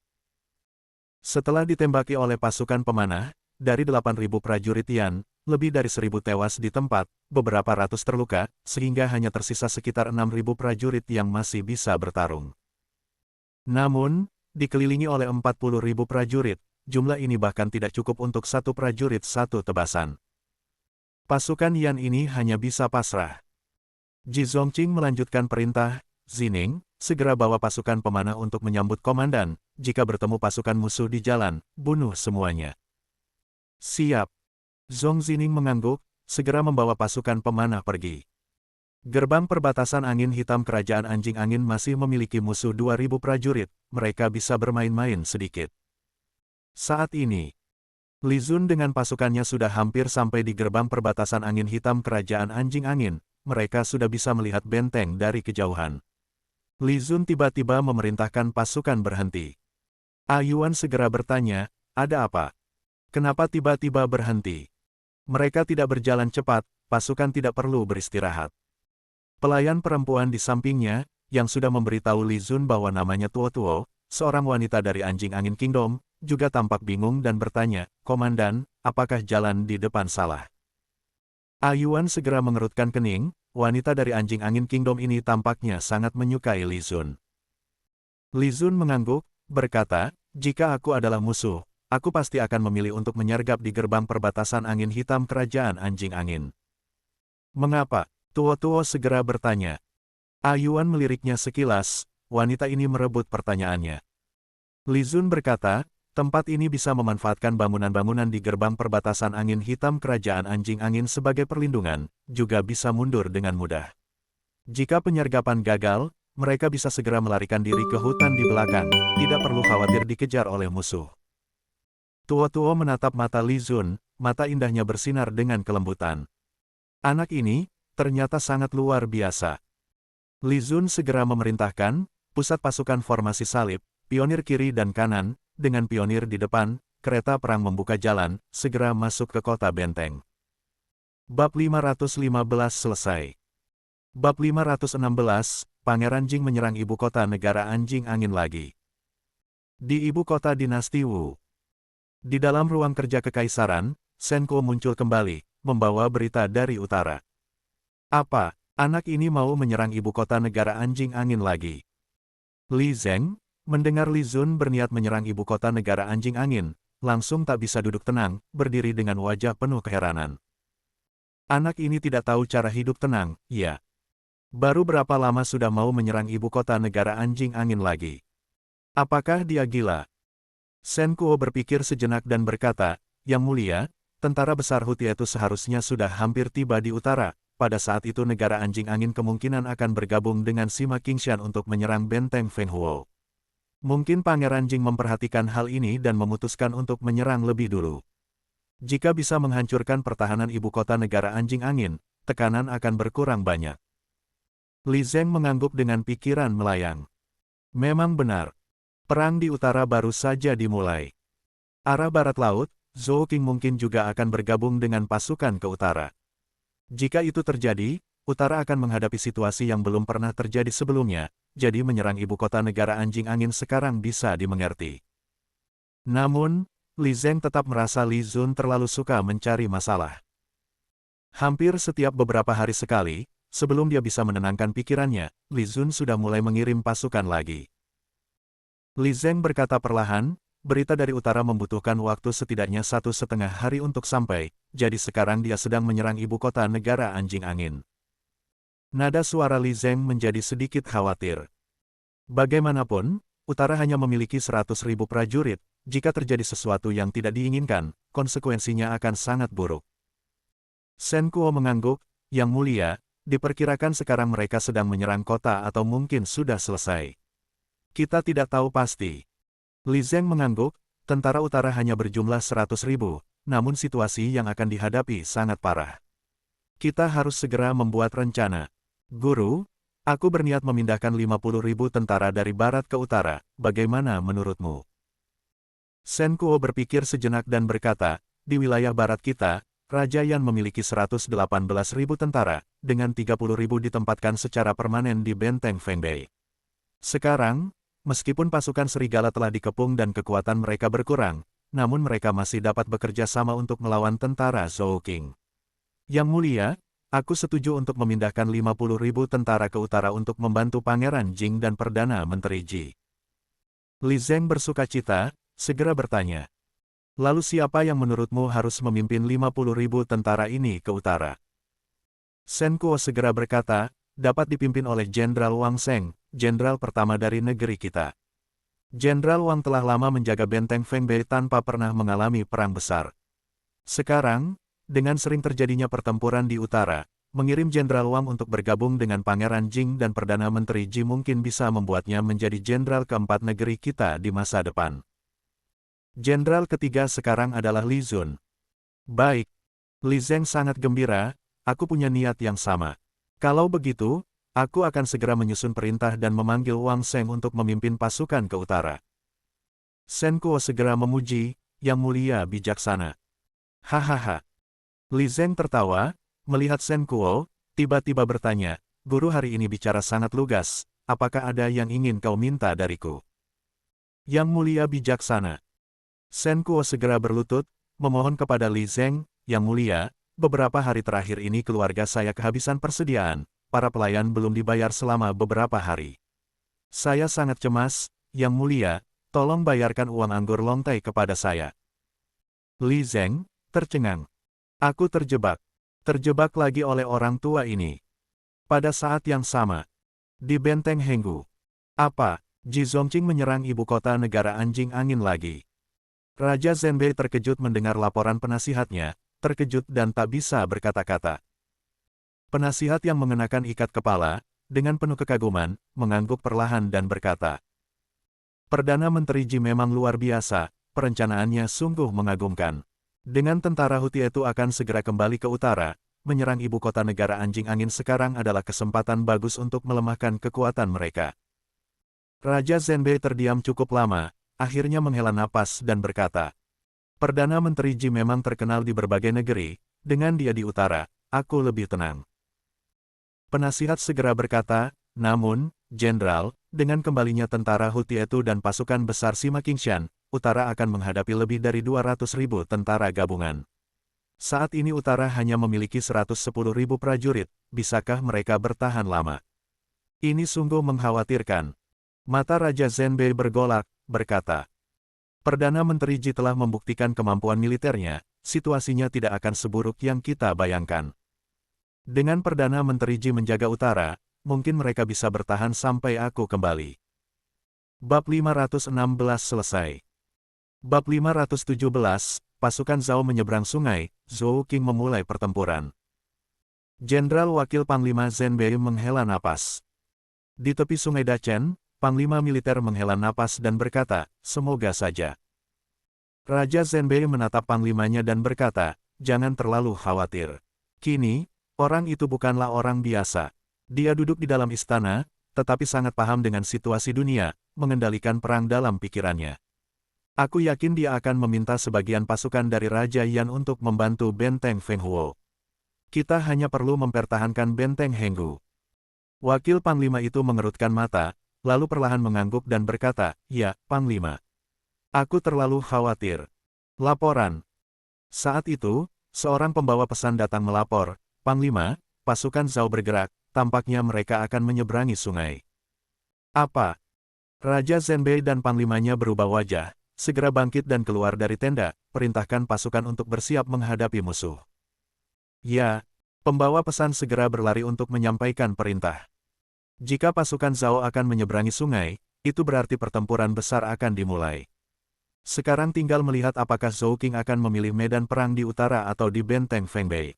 Setelah ditembaki oleh pasukan pemanah, dari 8.000 prajurit Yan, lebih dari 1.000 tewas di tempat, beberapa ratus terluka, sehingga hanya tersisa sekitar 6.000 prajurit yang masih bisa bertarung. Namun, dikelilingi oleh 40.000 prajurit, jumlah ini bahkan tidak cukup untuk satu prajurit satu tebasan. Pasukan Yan ini hanya bisa pasrah. Ji Zongqing melanjutkan perintah, Zining, segera bawa pasukan pemanah untuk menyambut komandan, jika bertemu pasukan musuh di jalan, bunuh semuanya. Siap. Zhong Zining mengangguk, segera membawa pasukan pemanah pergi. Gerbang perbatasan angin hitam kerajaan anjing angin masih memiliki musuh 2.000 prajurit, mereka bisa bermain-main sedikit. Saat ini, Li Zun dengan pasukannya sudah hampir sampai di gerbang perbatasan angin hitam kerajaan anjing angin, mereka sudah bisa melihat benteng dari kejauhan. Li Zun tiba-tiba memerintahkan pasukan berhenti. Ayuan segera bertanya, ada apa? Kenapa tiba-tiba berhenti? Mereka tidak berjalan cepat, pasukan tidak perlu beristirahat. Pelayan perempuan di sampingnya, yang sudah memberitahu Li Zun bahwa namanya Tuo Tuo, seorang wanita dari Anjing Angin Kingdom, juga tampak bingung dan bertanya, Komandan, apakah jalan di depan salah? Ayuan segera mengerutkan kening, wanita dari Anjing Angin Kingdom ini tampaknya sangat menyukai Li Zun. Li Zun mengangguk, berkata, jika aku adalah musuh, aku pasti akan memilih untuk menyergap di gerbang perbatasan angin hitam kerajaan anjing angin. Mengapa? Tuo-Tuo segera bertanya. Ayuan meliriknya sekilas, wanita ini merebut pertanyaannya. Li Zun berkata, tempat ini bisa memanfaatkan bangunan-bangunan di gerbang perbatasan angin hitam kerajaan anjing angin sebagai perlindungan, juga bisa mundur dengan mudah. Jika penyergapan gagal, mereka bisa segera melarikan diri ke hutan di belakang, tidak perlu khawatir dikejar oleh musuh. Tuo-Tuo menatap mata Li Zun, mata indahnya bersinar dengan kelembutan. Anak ini, ternyata sangat luar biasa. Li Zun segera memerintahkan, pusat pasukan formasi salib, pionir kiri dan kanan, dengan pionir di depan, kereta perang membuka jalan, segera masuk ke kota benteng. Bab 515 selesai. Bab 516, Pangeran Jing menyerang ibu kota negara anjing angin lagi. Di ibu kota dinasti Wu. Di dalam ruang kerja kekaisaran, Shen Kuo muncul kembali, membawa berita dari utara. Apa, anak ini mau menyerang ibu kota negara anjing angin lagi? Li Zeng, mendengar Li Zun berniat menyerang ibu kota negara anjing angin, langsung tak bisa duduk tenang, berdiri dengan wajah penuh keheranan. Anak ini tidak tahu cara hidup tenang, ya. Baru berapa lama sudah mau menyerang ibu kota negara anjing angin lagi? Apakah dia gila? Shen Kuo berpikir sejenak dan berkata, Yang Mulia, tentara besar Hutia itu seharusnya sudah hampir tiba di utara, pada saat itu negara anjing angin kemungkinan akan bergabung dengan Sima Qingshan untuk menyerang benteng Feng Huo. Mungkin Pangeran Jing memperhatikan hal ini dan memutuskan untuk menyerang lebih dulu. Jika bisa menghancurkan pertahanan ibu kota negara anjing angin, tekanan akan berkurang banyak. Li Zeng mengangguk dengan pikiran melayang. Memang benar. Perang di utara baru saja dimulai. Arah barat laut, Zhou Qing mungkin juga akan bergabung dengan pasukan ke utara. Jika itu terjadi, utara akan menghadapi situasi yang belum pernah terjadi sebelumnya, jadi menyerang ibu kota negara anjing angin sekarang bisa dimengerti. Namun, Li Zeng tetap merasa Li Zun terlalu suka mencari masalah. Hampir setiap beberapa hari sekali, sebelum dia bisa menenangkan pikirannya, Li Zun sudah mulai mengirim pasukan lagi. Li Zeng berkata perlahan, berita dari utara membutuhkan waktu setidaknya 1,5 hari untuk sampai, jadi sekarang dia sedang menyerang ibu kota negara anjing angin. Nada suara Li Zeng menjadi sedikit khawatir. Bagaimanapun, utara hanya memiliki 100.000 prajurit, jika terjadi sesuatu yang tidak diinginkan, konsekuensinya akan sangat buruk. Shen Kuo mengangguk, Yang Mulia, diperkirakan sekarang mereka sedang menyerang kota atau mungkin sudah selesai. Kita tidak tahu pasti. Li Zeng mengangguk, tentara utara hanya berjumlah 100.000, namun situasi yang akan dihadapi sangat parah. Kita harus segera membuat rencana. Guru, aku berniat memindahkan 50.000 tentara dari barat ke utara, bagaimana menurutmu? Shen Kuo berpikir sejenak dan berkata, di wilayah barat kita, Raja Yan memiliki 118.000 tentara, dengan 30.000 ditempatkan secara permanen di benteng Fengbei. Sekarang, meskipun pasukan serigala telah dikepung dan kekuatan mereka berkurang, namun mereka masih dapat bekerja sama untuk melawan tentara Zhou Qing. Yang Mulia, aku setuju untuk memindahkan 50.000 tentara ke utara untuk membantu Pangeran Jing dan Perdana Menteri Ji. Li Zeng bersukacita, segera bertanya. Lalu siapa yang menurutmu harus memimpin 50.000 tentara ini ke utara? Shen Kuo segera berkata, dapat dipimpin oleh Jenderal Wang Sheng, jenderal pertama dari negeri kita. Jenderal Wang telah lama menjaga benteng Fengbei tanpa pernah mengalami perang besar. Sekarang, dengan sering terjadinya pertempuran di utara, mengirim Jenderal Wang untuk bergabung dengan Pangeran Jing dan Perdana Menteri Ji mungkin bisa membuatnya menjadi jenderal keempat negeri kita di masa depan. Jenderal ketiga sekarang adalah Li Zun. Baik. Li Zeng sangat gembira, aku punya niat yang sama. Kalau begitu, aku akan segera menyusun perintah dan memanggil Wang Sheng untuk memimpin pasukan ke utara. Shen Kuo segera memuji, Yang Mulia bijaksana. Hahaha. Li Zeng tertawa, melihat Shen Kuo, tiba-tiba bertanya, guru hari ini bicara sangat lugas, apakah ada yang ingin kau minta dariku? Yang Mulia bijaksana. Shen Kuo segera berlutut, memohon kepada Li Zeng, Yang Mulia, beberapa hari terakhir ini keluarga saya kehabisan persediaan, para pelayan belum dibayar selama beberapa hari. Saya sangat cemas, Yang Mulia, tolong bayarkan uang anggur lontai kepada saya. Li Zeng tercengang. Aku terjebak. Terjebak lagi oleh orang tua ini. Pada saat yang sama, di benteng Henggu. Apa, Ji Zongqing menyerang ibu kota negara anjing angin lagi? Raja Zhenbei terkejut mendengar laporan penasihatnya, terkejut dan tak bisa berkata-kata. Penasihat yang mengenakan ikat kepala, dengan penuh kekaguman, mengangguk perlahan dan berkata, Perdana Menteri Ji memang luar biasa, perencanaannya sungguh mengagumkan. Dengan tentara Huti itu akan segera kembali ke utara, menyerang ibu kota negara anjing angin sekarang adalah kesempatan bagus untuk melemahkan kekuatan mereka. Raja Zhenbei terdiam cukup lama, akhirnya menghela napas dan berkata, Perdana Menteri Ji memang terkenal di berbagai negeri, dengan dia di utara, aku lebih tenang. Penasihat segera berkata, namun, Jenderal, dengan kembalinya tentara Huti itu dan pasukan besar Sima Qingshan, utara akan menghadapi lebih dari 200.000 tentara gabungan. Saat ini utara hanya memiliki 110.000 prajurit, bisakah mereka bertahan lama? Ini sungguh mengkhawatirkan. Mata Raja Zhenbei bergolak, berkata, Perdana Menteri Ji telah membuktikan kemampuan militernya, situasinya tidak akan seburuk yang kita bayangkan. Dengan Perdana Menteri Ji menjaga utara, mungkin mereka bisa bertahan sampai aku kembali. Bab 516 selesai. Bab 517, pasukan Zhao menyeberang sungai, Zhou Qing memulai pertempuran. Jenderal Wakil Panglima Zhenbei menghela napas. Di tepi sungai Dachen, Panglima militer menghela napas dan berkata, semoga saja. Raja Zhenbei menatap panglimanya dan berkata, jangan terlalu khawatir. Kini, orang itu bukanlah orang biasa. Dia duduk di dalam istana, tetapi sangat paham dengan situasi dunia, mengendalikan perang dalam pikirannya. Aku yakin dia akan meminta sebagian pasukan dari Raja Yan untuk membantu benteng Fenghuo. Kita hanya perlu mempertahankan benteng Henggu. Wakil Panglima itu mengerutkan mata, lalu perlahan mengangguk dan berkata, ya, Panglima. Aku terlalu khawatir. Laporan. Saat itu, seorang pembawa pesan datang melapor, Panglima, pasukan Zhao bergerak, tampaknya mereka akan menyeberangi sungai. Apa? Raja Zhenbei dan Panglimanya berubah wajah, segera bangkit dan keluar dari tenda, perintahkan pasukan untuk bersiap menghadapi musuh. Ya, pembawa pesan segera berlari untuk menyampaikan perintah. Jika pasukan Zhao akan menyeberangi sungai, itu berarti pertempuran besar akan dimulai. Sekarang tinggal melihat apakah Zhou Qing akan memilih medan perang di utara atau di benteng Fengbei.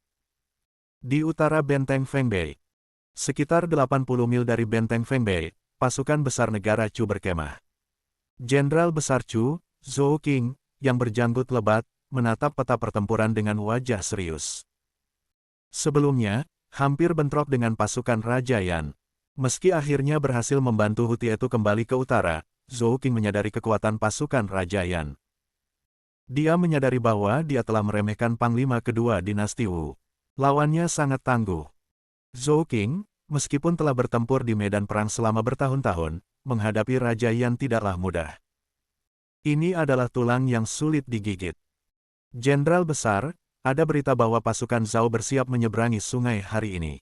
Di utara Benteng Fengbei, sekitar 80 mil dari Benteng Fengbei, pasukan besar negara Chu berkemah. Jenderal Besar Chu, Zhou Qing, yang berjanggut lebat, menatap peta pertempuran dengan wajah serius. Sebelumnya, hampir bentrok dengan pasukan Raja Yan. Meski akhirnya berhasil membantu Hu Tietu kembali ke utara, Zhou Qing menyadari kekuatan pasukan Raja Yan. Dia menyadari bahwa dia telah meremehkan Panglima kedua dinasti Wu. Lawannya sangat tangguh. Zhou Qing, meskipun telah bertempur di medan perang selama bertahun-tahun, menghadapi Raja Yan tidaklah mudah. Ini adalah tulang yang sulit digigit. Jenderal Besar, ada berita bahwa pasukan Zhao bersiap menyeberangi sungai hari ini.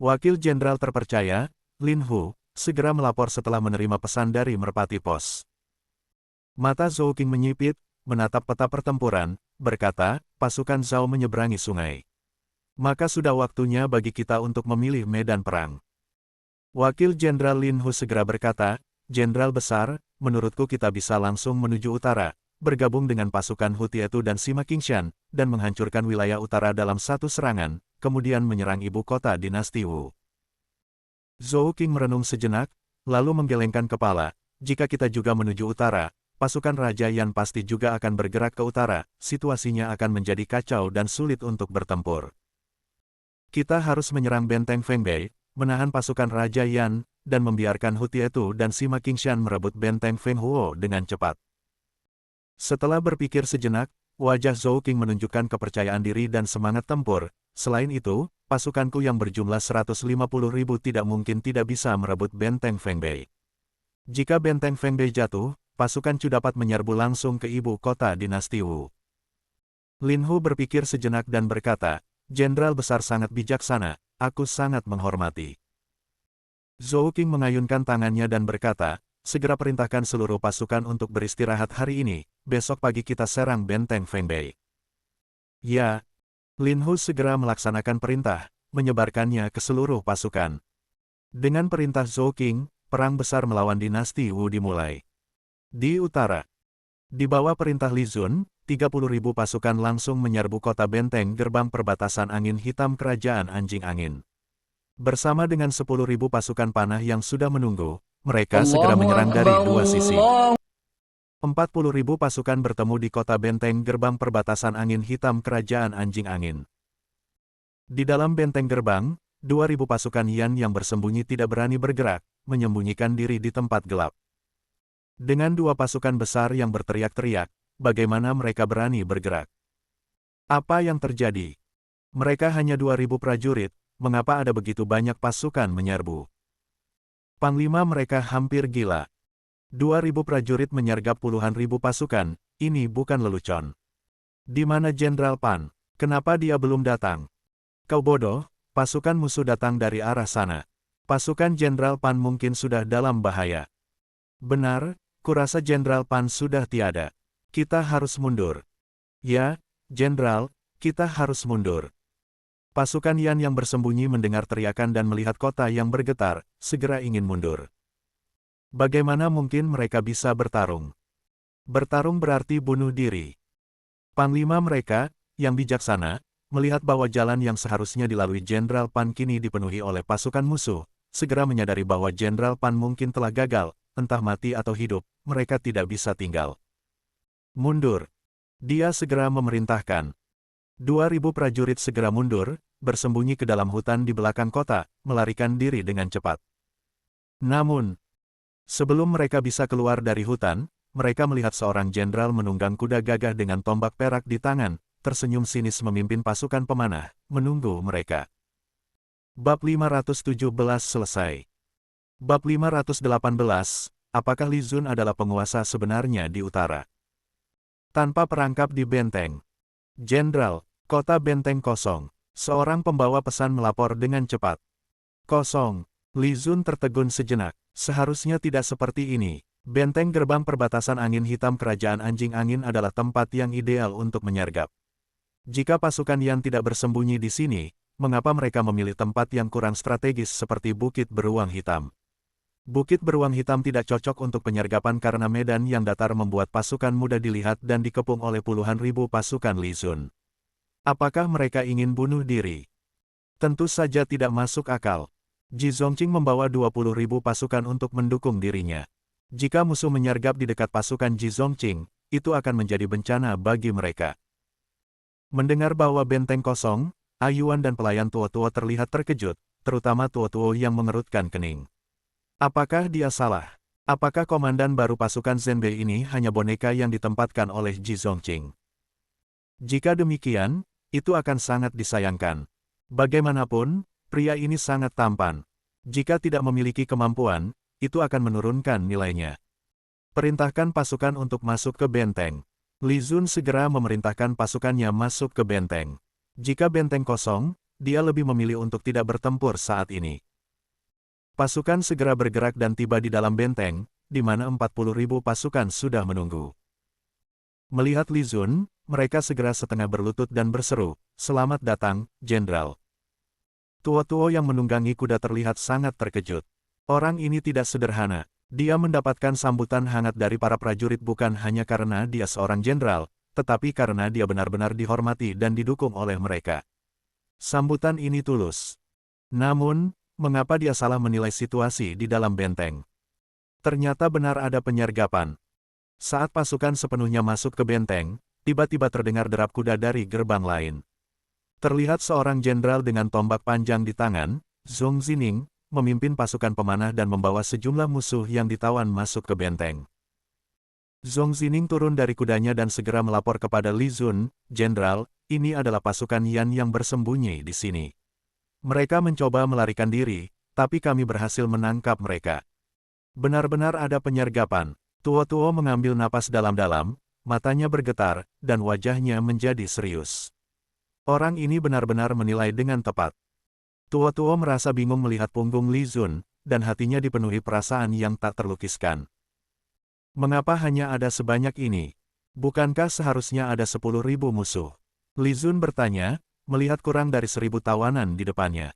Wakil Jenderal terpercaya, Lin Hu, segera melapor setelah menerima pesan dari Merpati Pos. Mata Zhou Qing menyipit, menatap peta pertempuran, berkata, pasukan Zhao menyeberangi sungai. Maka sudah waktunya bagi kita untuk memilih medan perang. Wakil Jenderal Lin Hu segera berkata, Jenderal Besar, menurutku kita bisa langsung menuju utara, bergabung dengan pasukan Hu Tietu dan Sima Qingshan, dan menghancurkan wilayah utara dalam satu serangan, kemudian menyerang ibu kota dinasti Wu. Zhou Qing merenung sejenak, lalu menggelengkan kepala, jika kita juga menuju utara, pasukan Raja Yan pasti juga akan bergerak ke utara, situasinya akan menjadi kacau dan sulit untuk bertempur. Kita harus menyerang Benteng Fengbei, menahan pasukan Raja Yan, dan membiarkan Hu Tietu dan Sima Qingshan merebut Benteng Fenghuo dengan cepat. Setelah berpikir sejenak, wajah Zhou Qing menunjukkan kepercayaan diri dan semangat tempur. Selain itu, pasukanku yang berjumlah 150.000 tidak mungkin tidak bisa merebut Benteng Fengbei. Jika Benteng Fengbei jatuh, pasukan Chu dapat menyerbu langsung ke ibu kota dinasti Wu. Lin Hu berpikir sejenak dan berkata, Jenderal Besar sangat bijaksana, aku sangat menghormati. Zhou Qing mengayunkan tangannya dan berkata, segera perintahkan seluruh pasukan untuk beristirahat hari ini, besok pagi kita serang Benteng Fengbei. Ya. Lin Hu segera melaksanakan perintah, menyebarkannya ke seluruh pasukan. Dengan perintah Zhou Qing, perang besar melawan dinasti Wu dimulai. Di utara, di bawah perintah Li Zun, 30.000 pasukan langsung menyerbu kota benteng gerbang perbatasan angin hitam kerajaan Anjing Angin. Bersama dengan 10.000 pasukan panah yang sudah menunggu, mereka segera menyerang dari dua sisi. 40.000 pasukan bertemu di kota benteng gerbang perbatasan angin hitam kerajaan Anjing Angin. Di dalam benteng gerbang, 2.000 pasukan Yan yang bersembunyi tidak berani bergerak, menyembunyikan diri di tempat gelap. Dengan dua pasukan besar yang berteriak-teriak, bagaimana mereka berani bergerak? Apa yang terjadi? Mereka hanya 2.000 prajurit, mengapa ada begitu banyak pasukan menyerbu? Panglima mereka hampir gila. 2.000 prajurit menyergap puluhan ribu pasukan, ini bukan lelucon. Di mana Jenderal Pan? Kenapa dia belum datang? Kau bodoh, pasukan musuh datang dari arah sana. Pasukan Jenderal Pan mungkin sudah dalam bahaya. Benar, kurasa Jenderal Pan sudah tiada. Kita harus mundur. Ya, Jenderal, kita harus mundur. Pasukan Yan yang bersembunyi mendengar teriakan dan melihat kota yang bergetar, segera ingin mundur. Bagaimana mungkin mereka bisa bertarung? Bertarung berarti bunuh diri. Panglima mereka, yang bijaksana, melihat bahwa jalan yang seharusnya dilalui Jenderal Pan kini dipenuhi oleh pasukan musuh, segera menyadari bahwa Jenderal Pan mungkin telah gagal, entah mati atau hidup, mereka tidak bisa tinggal. Mundur. Dia segera memerintahkan. 2.000 prajurit segera mundur, bersembunyi ke dalam hutan di belakang kota, melarikan diri dengan cepat. Namun, sebelum mereka bisa keluar dari hutan, mereka melihat seorang jenderal menunggang kuda gagah dengan tombak perak di tangan, tersenyum sinis memimpin pasukan pemanah, menunggu mereka. Bab 517 selesai. Bab 518, apakah Li Zun adalah penguasa sebenarnya di utara? Tanpa perangkap di benteng. Jenderal, kota benteng kosong. Seorang pembawa pesan melapor dengan cepat. Kosong. Li Zun tertegun sejenak. Seharusnya tidak seperti ini. Benteng gerbang perbatasan angin hitam kerajaan Anjing Angin adalah tempat yang ideal untuk menyergap. Jika pasukan Yan tidak bersembunyi di sini, mengapa mereka memilih tempat yang kurang strategis seperti Bukit Beruang Hitam? Bukit Beruang Hitam tidak cocok untuk penyergapan karena medan yang datar membuat pasukan mudah dilihat dan dikepung oleh puluhan ribu pasukan Li Zun. Apakah mereka ingin bunuh diri? Tentu saja tidak masuk akal. Ji Zongqing membawa 20.000 pasukan untuk mendukung dirinya. Jika musuh menyergap di dekat pasukan Ji Zongqing, itu akan menjadi bencana bagi mereka. Mendengar bahwa benteng kosong, Ayuan dan pelayan tua-tua terlihat terkejut, terutama tua-tua yang mengerutkan kening. Apakah dia salah? Apakah komandan baru pasukan Zhenbei ini hanya boneka yang ditempatkan oleh Ji Zongqing? Jika demikian, itu akan sangat disayangkan. Bagaimanapun, pria ini sangat tampan. Jika tidak memiliki kemampuan, itu akan menurunkan nilainya. Perintahkan pasukan untuk masuk ke benteng. Li Zun segera memerintahkan pasukannya masuk ke benteng. Jika benteng kosong, dia lebih memilih untuk tidak bertempur saat ini. Pasukan segera bergerak dan tiba di dalam benteng, di mana 40.000 pasukan sudah menunggu. Melihat Li Zun, mereka segera setengah berlutut dan berseru, "Selamat datang, Jenderal." Tua-tua yang menunggangi kuda terlihat sangat terkejut. Orang ini tidak sederhana. Dia mendapatkan sambutan hangat dari para prajurit bukan hanya karena dia seorang jenderal, tetapi karena dia benar-benar dihormati dan didukung oleh mereka. Sambutan ini tulus. Namun, mengapa dia salah menilai situasi di dalam benteng? Ternyata benar ada penyergapan. Saat pasukan sepenuhnya masuk ke benteng, tiba-tiba terdengar derap kuda dari gerbang lain. Terlihat seorang jenderal dengan tombak panjang di tangan, Zhong Zining, memimpin pasukan pemanah dan membawa sejumlah musuh yang ditawan masuk ke benteng. Zhong Zining turun dari kudanya dan segera melapor kepada Li Zun, "Jenderal, ini adalah pasukan Yan yang bersembunyi di sini. Mereka mencoba melarikan diri, tapi kami berhasil menangkap mereka." Benar-benar ada penyergapan. Tua-tua mengambil napas dalam-dalam, matanya bergetar, dan wajahnya menjadi serius. Orang ini benar-benar menilai dengan tepat. Tua-tua merasa bingung melihat punggung Li Zun, dan hatinya dipenuhi perasaan yang tak terlukiskan. Mengapa hanya ada sebanyak ini? Bukankah seharusnya ada 10.000 musuh? Li Zun bertanya, melihat kurang dari 1.000 tawanan di depannya.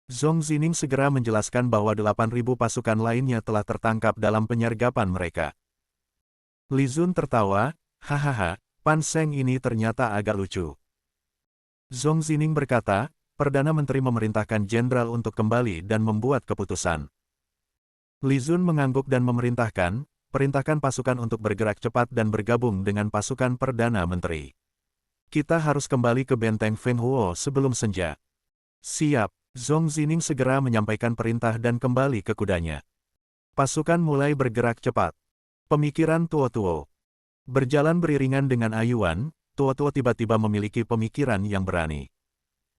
Zhong Zining segera menjelaskan bahwa 8.000 pasukan lainnya telah tertangkap dalam penyergapan mereka. Li Zun tertawa, "Hahaha, Pan Seng ini ternyata agak lucu." Zhong Zining berkata, "Perdana Menteri memerintahkan jenderal untuk kembali dan membuat keputusan." Li Zun mengangguk dan memerintahkan, "Perintahkan pasukan untuk bergerak cepat dan bergabung dengan pasukan Perdana Menteri. Kita harus kembali ke benteng Feng Huo sebelum senja." "Siap." Zhong Zining segera menyampaikan perintah dan kembali ke kudanya. Pasukan mulai bergerak cepat. Pemikiran tua-tua. Berjalan beriringan dengan Ayuan, tua-tua tiba-tiba memiliki pemikiran yang berani.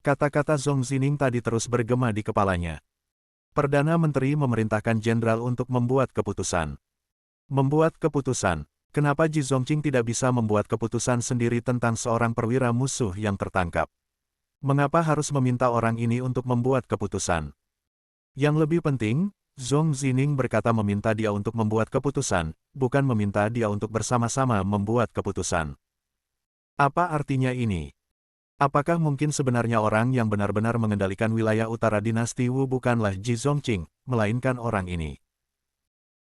Kata-kata Zhong Zining tadi terus bergema di kepalanya. Perdana Menteri memerintahkan jenderal untuk membuat keputusan. Membuat keputusan. Kenapa Ji Zongqing tidak bisa membuat keputusan sendiri tentang seorang perwira musuh yang tertangkap? Mengapa harus meminta orang ini untuk membuat keputusan? Yang lebih penting, Zhong Zining berkata meminta dia untuk membuat keputusan, bukan meminta dia untuk bersama-sama membuat keputusan. Apa artinya ini? Apakah mungkin sebenarnya orang yang benar-benar mengendalikan wilayah utara dinasti Wu bukanlah Ji Zongqing, melainkan orang ini?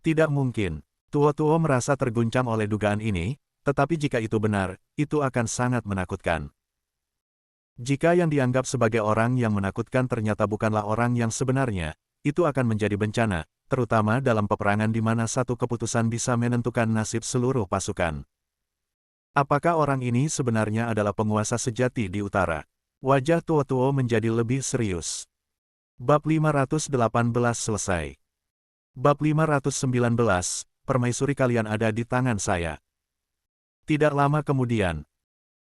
Tidak mungkin. Tua-tua merasa terguncang oleh dugaan ini, tetapi jika itu benar, itu akan sangat menakutkan. Jika yang dianggap sebagai orang yang menakutkan ternyata bukanlah orang yang sebenarnya, itu akan menjadi bencana, terutama dalam peperangan di mana satu keputusan bisa menentukan nasib seluruh pasukan. Apakah orang ini sebenarnya adalah penguasa sejati di utara? Wajah tua-tua menjadi lebih serius. Bab 518 selesai. Bab 519, permaisuri kalian ada di tangan saya. Tidak lama kemudian,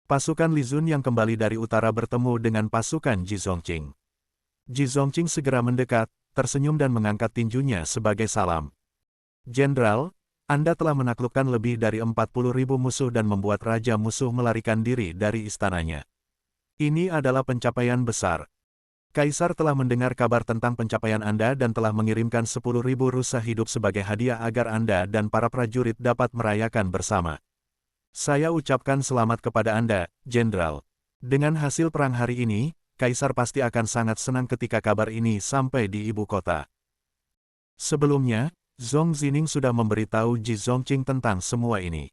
pasukan Li Zun yang kembali dari utara bertemu dengan pasukan Ji Zongqing. Ji Zongqing segera mendekat, tersenyum dan mengangkat tinjunya sebagai salam. "Jenderal, Anda telah menaklukkan lebih dari 40.000 musuh dan membuat raja musuh melarikan diri dari istananya. Ini adalah pencapaian besar. Kaisar telah mendengar kabar tentang pencapaian Anda dan telah mengirimkan 10.000 rusa hidup sebagai hadiah agar Anda dan para prajurit dapat merayakan bersama. Saya ucapkan selamat kepada Anda, Jenderal. Dengan hasil perang hari ini, Kaisar pasti akan sangat senang ketika kabar ini sampai di ibu kota." Sebelumnya, Zhong Zining sudah memberitahu Ji Zongqing tentang semua ini.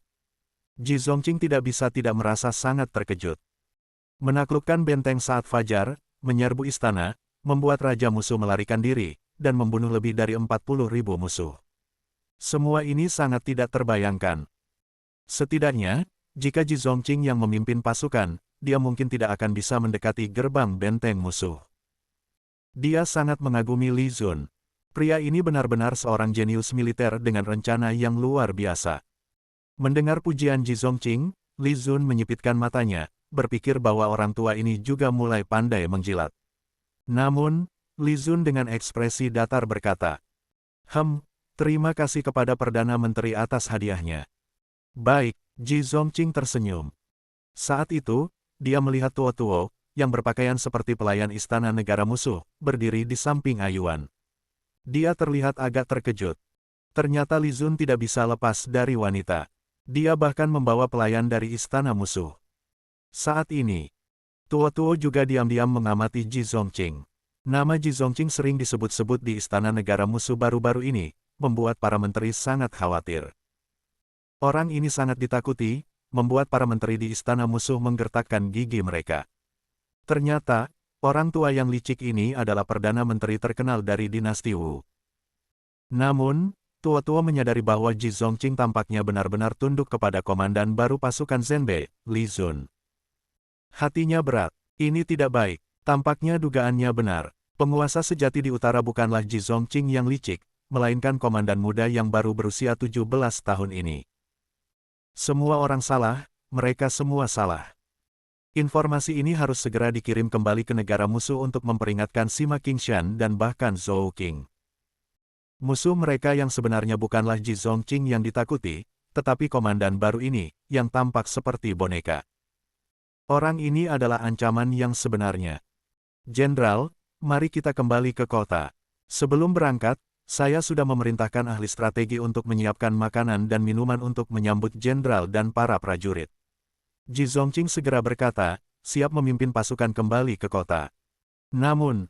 Ji Zongqing tidak bisa tidak merasa sangat terkejut. Menaklukkan benteng saat fajar, menyerbu istana, membuat Raja Musuh melarikan diri, dan membunuh lebih dari 40.000 musuh. Semua ini sangat tidak terbayangkan. Setidaknya, jika Ji Zongqing yang memimpin pasukan, dia mungkin tidak akan bisa mendekati gerbang benteng musuh. Dia sangat mengagumi Li Zun. Pria ini benar-benar seorang jenius militer dengan rencana yang luar biasa. Mendengar pujian Ji Zongqing, Li Zun menyipitkan matanya, berpikir bahwa orang tua ini juga mulai pandai menjilat. Namun, Li Zun dengan ekspresi datar berkata, terima kasih kepada Perdana Menteri atas hadiahnya. Baik, Ji Zongqing tersenyum. Saat itu, dia melihat Tuo-Tuo, yang berpakaian seperti pelayan istana negara musuh, berdiri di samping Ayuan. Dia terlihat agak terkejut. Ternyata Li Zun tidak bisa lepas dari wanita. Dia bahkan membawa pelayan dari istana musuh. Saat ini, Tuo-Tuo juga diam-diam mengamati Ji Zongqing. Nama Ji Zongqing sering disebut-sebut di istana negara musuh baru-baru ini, membuat para menteri sangat khawatir. Orang ini sangat ditakuti, membuat para menteri di istana musuh menggertakkan gigi mereka. Ternyata, orang tua yang licik ini adalah Perdana Menteri terkenal dari dinasti Wu. Namun, Tuo-Tuo menyadari bahwa Ji Zongqing tampaknya benar-benar tunduk kepada komandan baru pasukan Zenbei, Li Zun. Hatinya berat. Ini tidak baik. Tampaknya dugaannya benar. Penguasa sejati di utara bukanlah Ji Zongqing yang licik, melainkan komandan muda yang baru berusia 17 tahun ini. Semua orang salah, mereka semua salah. Informasi ini harus segera dikirim kembali ke negara musuh untuk memperingatkan Sima Qingshan dan bahkan Zhou Qing. Musuh mereka yang sebenarnya bukanlah Ji Zongqing yang ditakuti, tetapi komandan baru ini, yang tampak seperti boneka. Orang ini adalah ancaman yang sebenarnya. Jenderal, mari kita kembali ke kota. Sebelum berangkat, saya sudah memerintahkan ahli strategi untuk menyiapkan makanan dan minuman untuk menyambut jenderal dan para prajurit. Ji Zongqing segera berkata, siap memimpin pasukan kembali ke kota. Namun,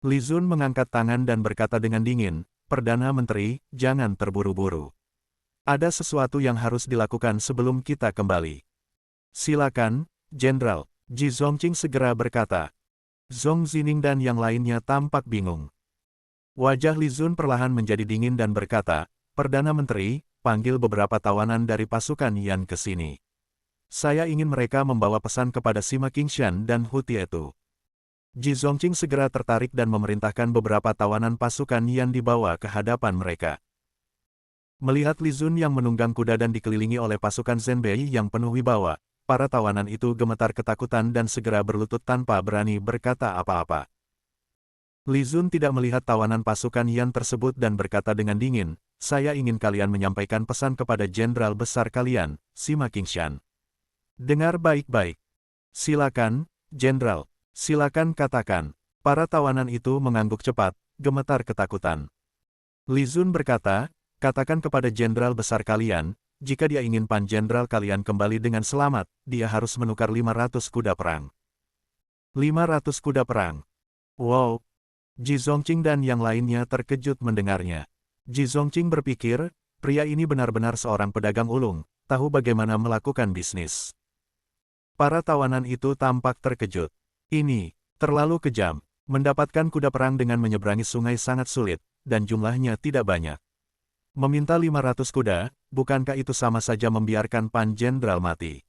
Li Zun mengangkat tangan dan berkata dengan dingin, Perdana Menteri, jangan terburu-buru. Ada sesuatu yang harus dilakukan sebelum kita kembali. Silakan, Jenderal, Ji Zongqing segera berkata. Zhong Zining dan yang lainnya tampak bingung. Wajah Li Zun perlahan menjadi dingin dan berkata, Perdana Menteri, panggil beberapa tawanan dari pasukan Yan ke sini. Saya ingin mereka membawa pesan kepada Sima Qingshan dan Hu Tietu. Ji Zongqing segera tertarik dan memerintahkan beberapa tawanan pasukan Yan dibawa ke hadapan mereka. Melihat Li Zun yang menunggang kuda dan dikelilingi oleh pasukan Zenbei yang penuh wibawa, para tawanan itu gemetar ketakutan dan segera berlutut tanpa berani berkata apa-apa. Li Zun tidak melihat tawanan pasukan Yan tersebut dan berkata dengan dingin, saya ingin kalian menyampaikan pesan kepada jenderal besar kalian, Sima Qingshan. Dengar baik-baik. Silakan, Jenderal. Silakan katakan. Para tawanan itu mengangguk cepat, gemetar ketakutan. Li Zun berkata, katakan kepada jenderal besar kalian, jika dia ingin jenderal kalian kembali dengan selamat, dia harus menukar 500 kuda perang. 500 kuda perang. Wow. Ji Zongqing dan yang lainnya terkejut mendengarnya. Ji Zongqing berpikir, pria ini benar-benar seorang pedagang ulung, tahu bagaimana melakukan bisnis. Para tawanan itu tampak terkejut. Ini terlalu kejam. Mendapatkan kuda perang dengan menyeberangi sungai sangat sulit, dan jumlahnya tidak banyak. Meminta 500 kuda, bukankah itu sama saja membiarkan jenderal mati?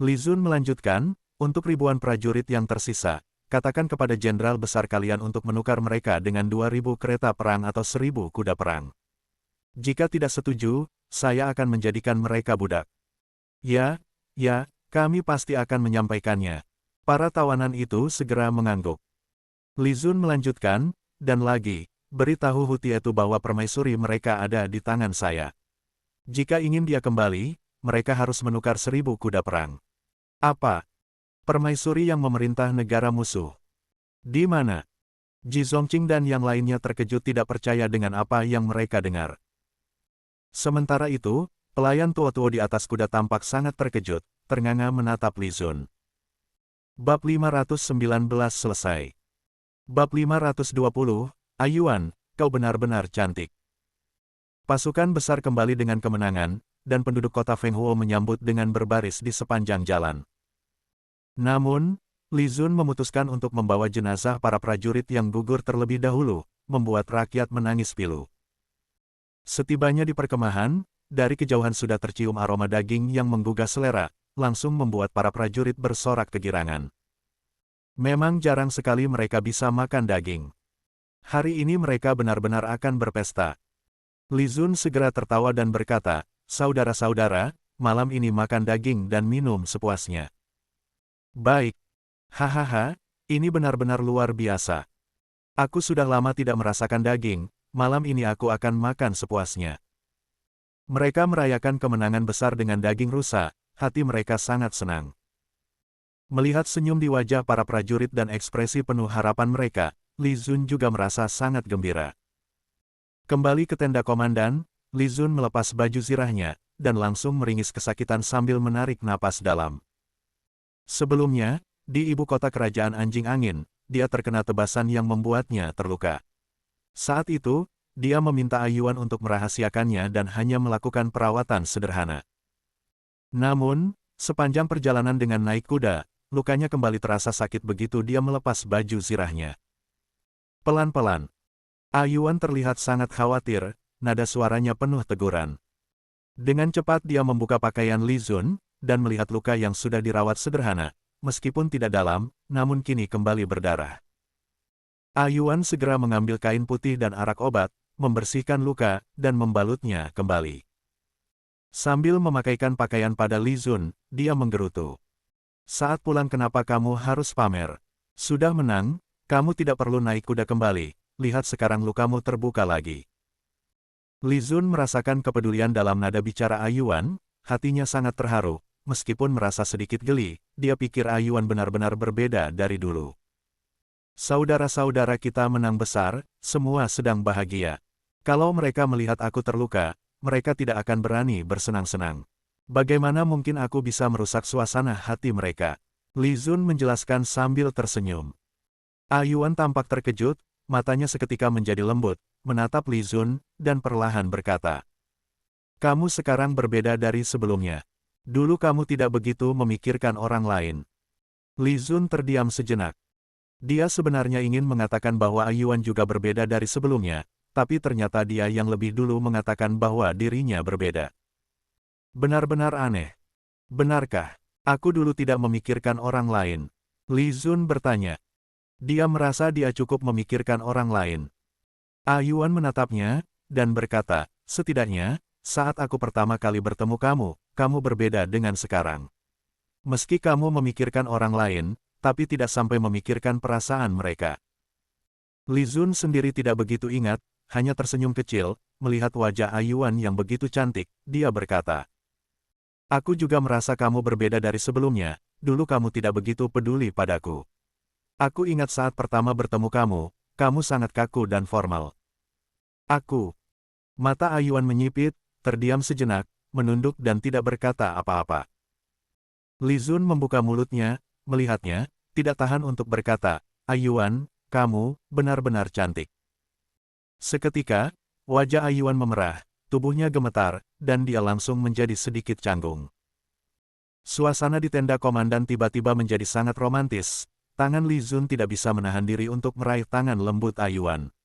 Li Zun melanjutkan, untuk ribuan prajurit yang tersisa, katakan kepada jenderal besar kalian untuk menukar mereka dengan 2.000 kereta perang atau 1.000 kuda perang. Jika tidak setuju, saya akan menjadikan mereka budak. Ya, kami pasti akan menyampaikannya. Para tawanan itu segera mengangguk. Li Zun melanjutkan, dan lagi, beritahu Hu Tietu bahwa permaisuri mereka ada di tangan saya. Jika ingin dia kembali, mereka harus menukar 1.000 kuda perang. Apa? Permaisuri yang memerintah negara musuh. Di mana? Ji Zongqing dan yang lainnya terkejut tidak percaya dengan apa yang mereka dengar. Sementara itu, pelayan tua-tua di atas kuda tampak sangat terkejut, ternganga menatap Li Zun. Bab 519 selesai. Bab 520, Ayuan, kau benar-benar cantik. Pasukan besar kembali dengan kemenangan, dan penduduk kota Fenghuo menyambut dengan berbaris di sepanjang jalan. Namun, Li Zun memutuskan untuk membawa jenazah para prajurit yang gugur terlebih dahulu, membuat rakyat menangis pilu. Setibanya di perkemahan, dari kejauhan sudah tercium aroma daging yang menggugah selera, langsung membuat para prajurit bersorak kegirangan. Memang jarang sekali mereka bisa makan daging. Hari ini mereka benar-benar akan berpesta. Li Zun segera tertawa dan berkata, "Saudara-saudara, malam ini makan daging dan minum sepuasnya." "Baik. Hahaha, ini benar-benar luar biasa. Aku sudah lama tidak merasakan daging, malam ini aku akan makan sepuasnya." Mereka merayakan kemenangan besar dengan daging rusa, hati mereka sangat senang. Melihat senyum di wajah para prajurit dan ekspresi penuh harapan mereka, Li Zun juga merasa sangat gembira. Kembali ke tenda komandan, Li Zun melepas baju zirahnya, dan langsung meringis kesakitan sambil menarik napas dalam. Sebelumnya, di ibu kota kerajaan Anjing Angin, dia terkena tebasan yang membuatnya terluka. Saat itu, dia meminta Ayuan untuk merahasiakannya dan hanya melakukan perawatan sederhana. Namun, sepanjang perjalanan dengan naik kuda, lukanya kembali terasa sakit begitu dia melepas baju zirahnya. Pelan-pelan, Ayuan terlihat sangat khawatir, nada suaranya penuh teguran. Dengan cepat dia membuka pakaian Li Zun, dan melihat luka yang sudah dirawat sederhana, meskipun tidak dalam, namun kini kembali berdarah. Ayuan segera mengambil kain putih dan arak obat, membersihkan luka, dan membalutnya kembali. Sambil memakaikan pakaian pada Li Zun, dia menggerutu. "Saat pulang kenapa kamu harus pamer? Sudah menang, kamu tidak perlu naik kuda kembali, lihat sekarang lukamu terbuka lagi." Li Zun merasakan kepedulian dalam nada bicara Ayuan, hatinya sangat terharu, meskipun merasa sedikit geli, dia pikir Ayuan benar-benar berbeda dari dulu. "Saudara-saudara kita menang besar, semua sedang bahagia. Kalau mereka melihat aku terluka, mereka tidak akan berani bersenang-senang. Bagaimana mungkin aku bisa merusak suasana hati mereka?" Li Zun menjelaskan sambil tersenyum. Ayuan tampak terkejut, matanya seketika menjadi lembut, menatap Li Zun, dan perlahan berkata, "Kamu sekarang berbeda dari sebelumnya. Dulu kamu tidak begitu memikirkan orang lain." Li Zun terdiam sejenak. Dia sebenarnya ingin mengatakan bahwa Ayuan juga berbeda dari sebelumnya, tapi ternyata dia yang lebih dulu mengatakan bahwa dirinya berbeda. Benar-benar aneh. "Benarkah? Aku dulu tidak memikirkan orang lain?" Li Zun bertanya. Dia merasa dia cukup memikirkan orang lain. Ayuan menatapnya, dan berkata, "Setidaknya, saat aku pertama kali bertemu kamu, kamu berbeda dengan sekarang. Meski kamu memikirkan orang lain, tapi tidak sampai memikirkan perasaan mereka." Li Zun sendiri tidak begitu ingat, hanya tersenyum kecil, melihat wajah Ayuan yang begitu cantik, dia berkata, "Aku juga merasa kamu berbeda dari sebelumnya, dulu kamu tidak begitu peduli padaku. Aku ingat saat pertama bertemu kamu sangat kaku dan formal." Mata Ayuan menyipit, terdiam sejenak, menunduk dan tidak berkata apa-apa. Li Zun membuka mulutnya, melihatnya, tidak tahan untuk berkata, "Ayuan, kamu benar-benar cantik." Seketika, wajah Ayuan memerah, tubuhnya gemetar, dan dia langsung menjadi sedikit canggung. Suasana di tenda komandan tiba-tiba menjadi sangat romantis, tangan Li Zun tidak bisa menahan diri untuk meraih tangan lembut Ayuan.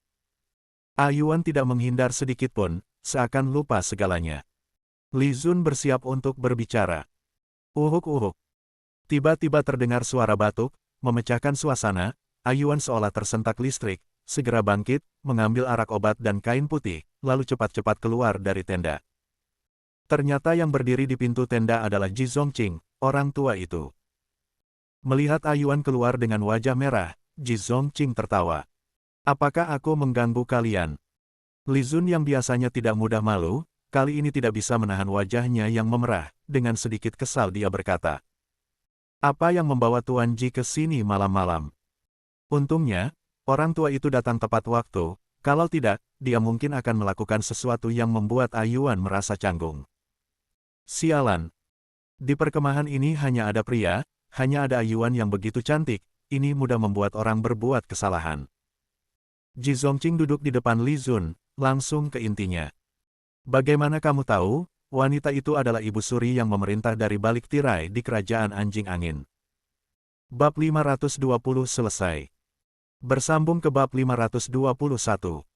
Ayuan tidak menghindar sedikit pun, seakan lupa segalanya. Li Zun bersiap untuk berbicara. Uhuk-uhuk. Tiba-tiba terdengar suara batuk, memecahkan suasana. Ayuan seolah tersentak listrik, segera bangkit, mengambil arak obat dan kain putih, lalu cepat-cepat keluar dari tenda. Ternyata yang berdiri di pintu tenda adalah Ji Zongqing, orang tua itu. Melihat Ayuan keluar dengan wajah merah, Ji Zongqing tertawa. "Apakah aku mengganggu kalian?" Li Zun yang biasanya tidak mudah malu, kali ini tidak bisa menahan wajahnya yang memerah, dengan sedikit kesal dia berkata, "Apa yang membawa Tuan Ji ke sini malam-malam?" Untungnya, orang tua itu datang tepat waktu, kalau tidak, dia mungkin akan melakukan sesuatu yang membuat Ayuan merasa canggung. Sialan. Di perkemahan ini hanya ada pria, hanya ada Ayuan yang begitu cantik, ini mudah membuat orang berbuat kesalahan. Ji Zongqing duduk di depan Li Zun, langsung ke intinya. "Bagaimana kamu tahu, wanita itu adalah Ibu Suri yang memerintah dari balik tirai di kerajaan Anjing Angin?" Bab 520 selesai. Bersambung ke bab 521.